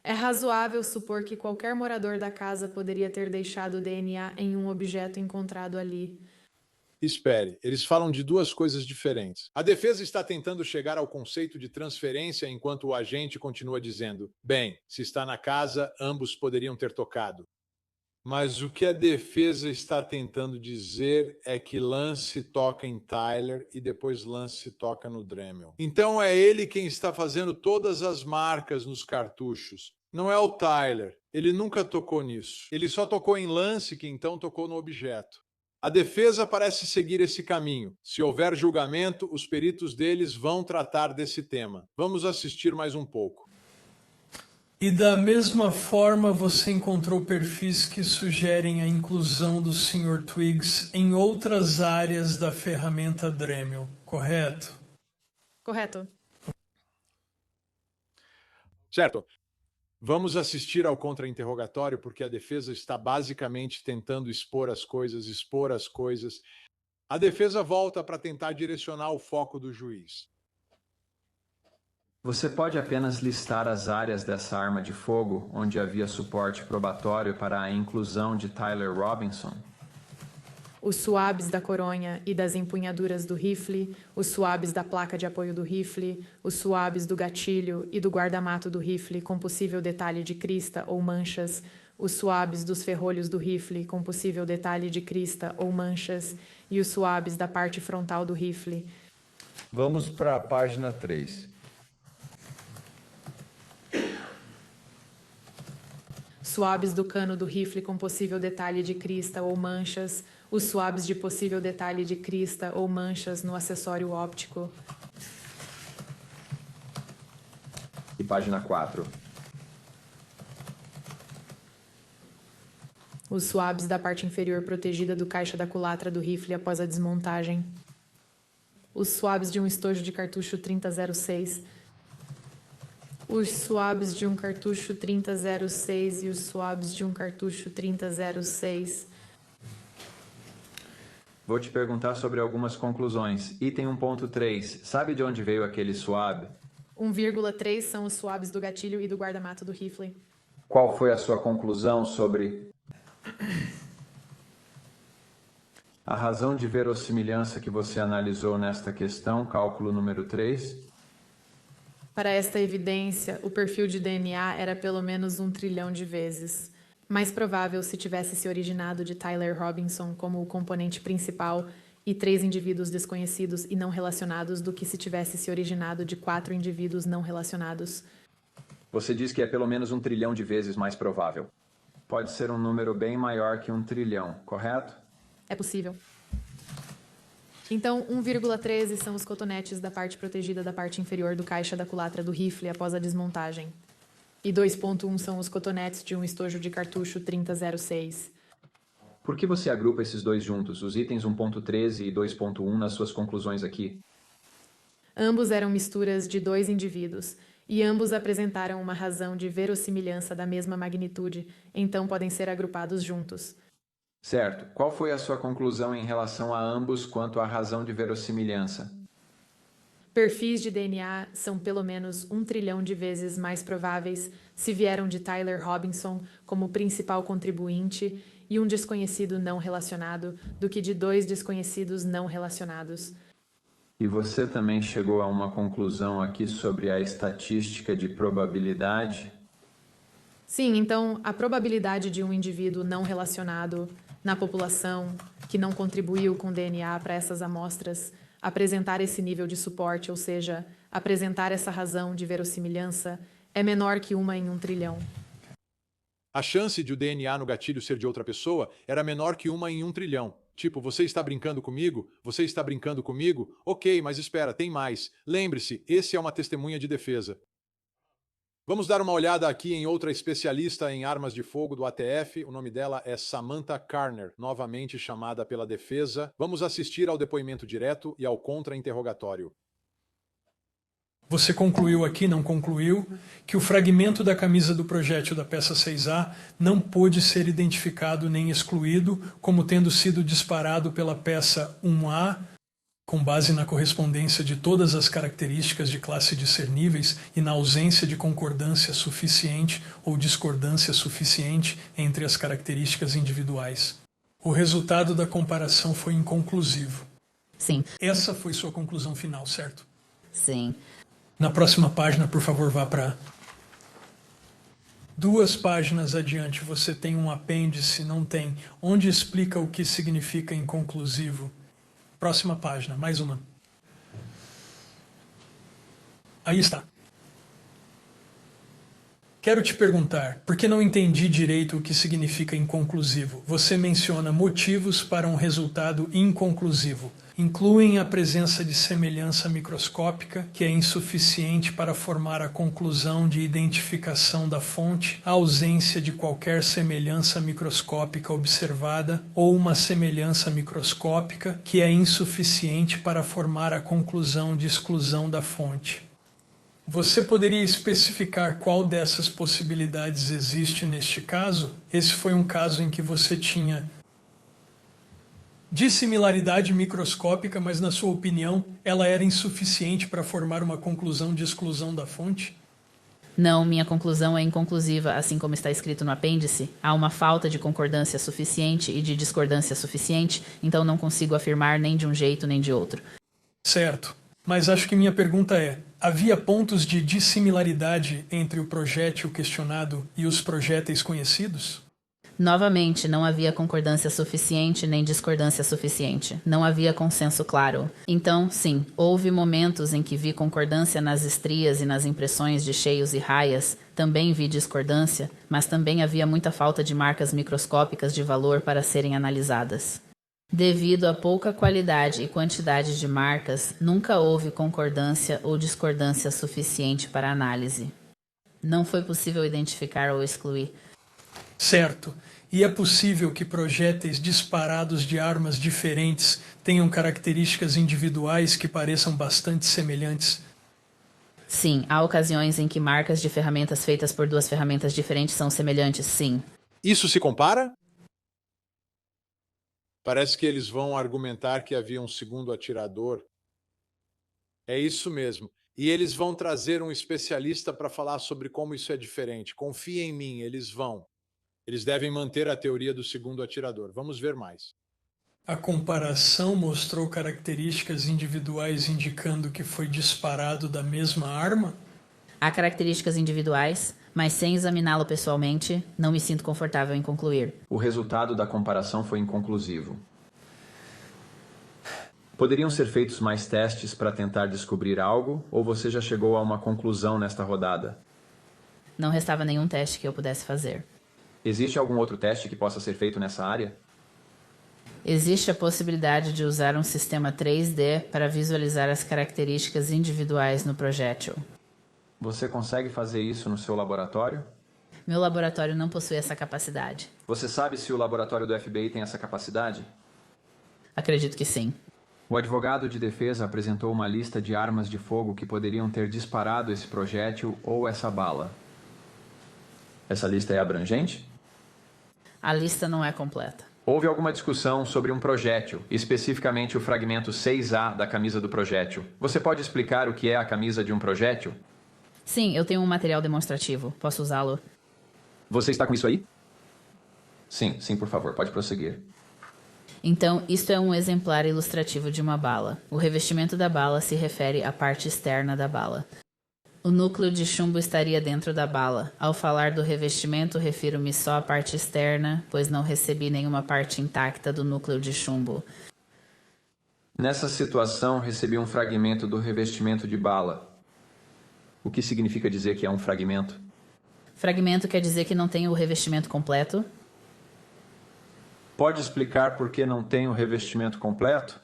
É razoável supor que qualquer morador da casa poderia ter deixado o DNA em um objeto encontrado ali. Espere, eles falam de duas coisas diferentes. A defesa está tentando chegar ao conceito de transferência enquanto o agente continua dizendo: bem, se está na casa, ambos poderiam ter tocado. Mas o que a defesa está tentando dizer é que Lance toca em Tyler e depois Lance toca no Dremel. Então é ele quem está fazendo todas as marcas nos cartuchos. Não é o Tyler. Ele nunca tocou nisso. Ele só tocou em Lance, que então tocou no objeto. A defesa parece seguir esse caminho. Se houver julgamento, os peritos deles vão tratar desse tema. Vamos assistir mais um pouco. E da mesma forma você encontrou perfis que sugerem a inclusão do Sr. Twiggs em outras áreas da ferramenta Dremel, correto? Correto. Certo. Vamos assistir ao contra-interrogatório porque a defesa está basicamente tentando expor as coisas. A defesa volta para tentar direcionar o foco do juiz. Você pode apenas listar as áreas dessa arma de fogo onde havia suporte probatório para a inclusão de Tyler Robinson? Os swabs da coronha e das empunhaduras do rifle, os swabs da placa de apoio do rifle, os swabs do gatilho e do guarda-mato do rifle com possível detalhe de crista ou manchas, os swabs dos ferrolhos do rifle com possível detalhe de crista ou manchas e os swabs da parte frontal do rifle. Vamos para a página 3. Swabs do cano do rifle com possível detalhe de crista ou manchas, os swabs de possível detalhe de crista ou manchas no acessório óptico. E página 4. Os swabs da parte inferior protegida do caixa da culatra do rifle após a desmontagem. Os swabs de um estojo de cartucho 3006. Os swabs de um cartucho 3006 e os swabs de um cartucho 3006. Vou te perguntar sobre algumas conclusões. Item 1.3. Sabe de onde veio aquele swab? 1,3 são os swabs do gatilho e do guarda-mato do rifle. Qual foi a sua conclusão sobre a razão de verossimilhança que você analisou nesta questão, cálculo número 3? Para esta evidência, o perfil de DNA era pelo menos 1 trilhão de vezes mais provável se tivesse se originado de Tyler Robinson como o componente principal e 3 indivíduos desconhecidos e não relacionados do que se tivesse se originado de 4 indivíduos não relacionados. Você diz que é pelo menos 1 trilhão de vezes mais provável. Pode ser um número bem maior que 1 trilhão, correto? É possível. Então, 1,13 são os cotonetes da parte protegida da parte inferior do caixa da culatra do rifle após a desmontagem. E 2,1 são os cotonetes de um estojo de cartucho 3006. Por que você agrupa esses dois juntos, os itens 1.13 e 2.1, nas suas conclusões aqui? Ambos eram misturas de 2 indivíduos, e ambos apresentaram uma razão de verossimilhança da mesma magnitude, então podem ser agrupados juntos. Certo. Qual foi a sua conclusão em relação a ambos quanto à razão de verossimilhança? Perfis de DNA são pelo menos 1 trilhão de vezes mais prováveis se vieram de Tyler Robinson como principal contribuinte e um desconhecido não relacionado do que de 2 desconhecidos não relacionados. E você também chegou a uma conclusão aqui sobre a estatística de probabilidade? Sim, então a probabilidade de um indivíduo não relacionado na população que não contribuiu com DNA para essas amostras apresentar esse nível de suporte, ou seja, apresentar essa razão de verossimilhança, é menor que 1 em 1 trilhão. A chance de o DNA no gatilho ser de outra pessoa era menor que 1 em 1 trilhão. Tipo, você está brincando comigo? Você está brincando comigo? Ok, mas espera, tem mais. Lembre-se, esse é uma testemunha de defesa. Vamos dar uma olhada aqui em outra especialista em armas de fogo do ATF. O nome dela é Samantha Carner, novamente chamada pela defesa. Vamos assistir ao depoimento direto e ao contra-interrogatório. Você concluiu aqui, não concluiu, que o fragmento da camisa do projétil da peça 6A não pôde ser identificado nem excluído como tendo sido disparado pela peça 1A, com base na correspondência de todas as características de classe discerníveis e na ausência de concordância suficiente ou discordância suficiente entre as características individuais. O resultado da comparação foi inconclusivo. Sim. Essa foi sua conclusão final, certo? Sim. Na próxima página, por favor, vá para 2 páginas adiante. Você tem um apêndice, não tem, onde explica o que significa inconclusivo. Próxima página, mais uma. Aí está. Quero te perguntar, porque não entendi direito o que significa inconclusivo. Você menciona motivos para um resultado inconclusivo. Incluem a presença de semelhança microscópica, que é insuficiente para formar a conclusão de identificação da fonte, a ausência de qualquer semelhança microscópica observada, ou uma semelhança microscópica, que é insuficiente para formar a conclusão de exclusão da fonte. Você poderia especificar qual dessas possibilidades existe neste caso? Esse foi um caso em que você tinha dissimilaridade microscópica, mas na sua opinião ela era insuficiente para formar uma conclusão de exclusão da fonte? Não, minha conclusão é inconclusiva, assim como está escrito no apêndice. Há uma falta de concordância suficiente e de discordância suficiente, então não consigo afirmar nem de um jeito nem de outro. Certo, mas acho que minha pergunta é: havia pontos de dissimilaridade entre o projétil questionado e os projéteis conhecidos? Novamente, não havia concordância suficiente nem discordância suficiente. Não havia consenso claro. Então, sim, houve momentos em que vi concordância nas estrias e nas impressões de cheios e raias. Também vi discordância, mas também havia muita falta de marcas microscópicas de valor para serem analisadas. Devido à pouca qualidade e quantidade de marcas, nunca houve concordância ou discordância suficiente para análise. Não foi possível identificar ou excluir. Certo. E é possível que projéteis disparados de armas diferentes tenham características individuais que pareçam bastante semelhantes? Sim, há ocasiões em que marcas de ferramentas feitas por 2 ferramentas diferentes são semelhantes, sim. Isso se compara? Parece que eles vão argumentar que havia um segundo atirador. É isso mesmo. E eles vão trazer um especialista para falar sobre como isso é diferente. Confia em mim, eles vão. Eles devem manter a teoria do segundo atirador. Vamos ver mais. A comparação mostrou características individuais indicando que foi disparado da mesma arma? Há características individuais, mas sem examiná-lo pessoalmente, não me sinto confortável em concluir. O resultado da comparação foi inconclusivo. Poderiam ser feitos mais testes para tentar descobrir algo, ou você já chegou a uma conclusão nesta rodada? Não restava nenhum teste que eu pudesse fazer. Existe algum outro teste que possa ser feito nessa área? Existe a possibilidade de usar um sistema 3D para visualizar as características individuais no projétil. Você consegue fazer isso no seu laboratório? Meu laboratório não possui essa capacidade. Você sabe se o laboratório do FBI tem essa capacidade? Acredito que sim. O advogado de defesa apresentou uma lista de armas de fogo que poderiam ter disparado esse projétil ou essa bala. Essa lista é abrangente? A lista não é completa. Houve alguma discussão sobre um projétil, especificamente o fragmento 6A da camisa do projétil. Você pode explicar o que é a camisa de um projétil? Sim, eu tenho um material demonstrativo. Posso usá-lo? Você está com isso aí? Sim, por favor, pode prosseguir. Então, isto é um exemplar ilustrativo de uma bala. O revestimento da bala se refere à parte externa da bala. O núcleo de chumbo estaria dentro da bala. Ao falar do revestimento, refiro-me só à parte externa, pois não recebi nenhuma parte intacta do núcleo de chumbo. Nessa situação, recebi um fragmento do revestimento de bala. O que significa dizer que é um fragmento? Fragmento quer dizer que não tem o revestimento completo? Pode explicar por que não tem o revestimento completo?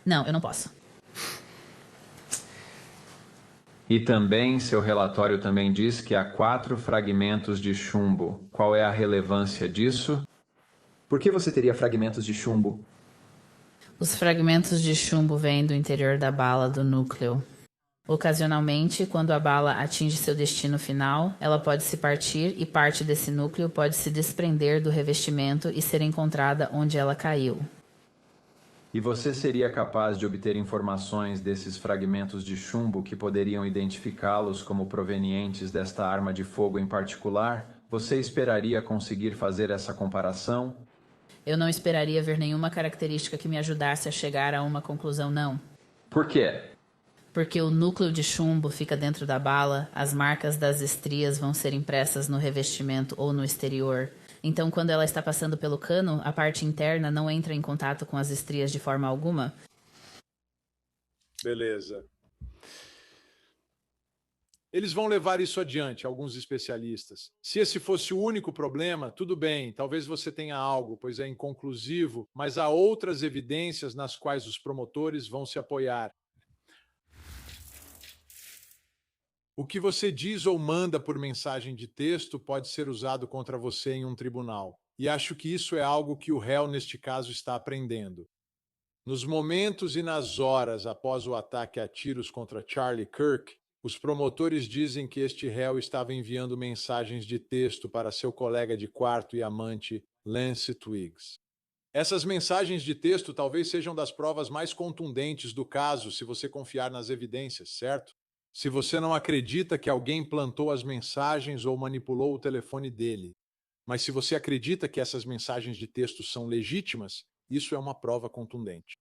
Não, eu não posso. E também, seu relatório também diz que há 4 fragmentos de chumbo. Qual é a relevância disso? Por que você teria fragmentos de chumbo? Os fragmentos de chumbo vêm do interior da bala do núcleo. Ocasionalmente, quando a bala atinge seu destino final, ela pode se partir e parte desse núcleo pode se desprender do revestimento e ser encontrada onde ela caiu. E você seria capaz de obter informações desses fragmentos de chumbo que poderiam identificá-los como provenientes desta arma de fogo em particular? Você esperaria conseguir fazer essa comparação? Eu não esperaria ver nenhuma característica que me ajudasse a chegar a uma conclusão, não. Por quê? Porque o núcleo de chumbo fica dentro da bala, as marcas das estrias vão ser impressas no revestimento ou no exterior. Então, quando ela está passando pelo cano, a parte interna não entra em contato com as estrias de forma alguma? Beleza. Eles vão levar isso adiante, alguns especialistas. Se esse fosse o único problema, tudo bem, talvez você tenha algo, pois é inconclusivo, mas há outras evidências nas quais os promotores vão se apoiar. O que você diz ou manda por mensagem de texto pode ser usado contra você em um tribunal. E acho que isso é algo que o réu, neste caso, está aprendendo. Nos momentos e nas horas após o ataque a tiros contra Charlie Kirk, os promotores dizem que este réu estava enviando mensagens de texto para seu colega de quarto e amante, Lance Twiggs. Essas mensagens de texto talvez sejam das provas mais contundentes do caso, se você confiar nas evidências, certo? Se você não acredita que alguém plantou as mensagens ou manipulou o telefone dele, mas se você acredita que essas mensagens de texto são legítimas, isso é uma prova contundente.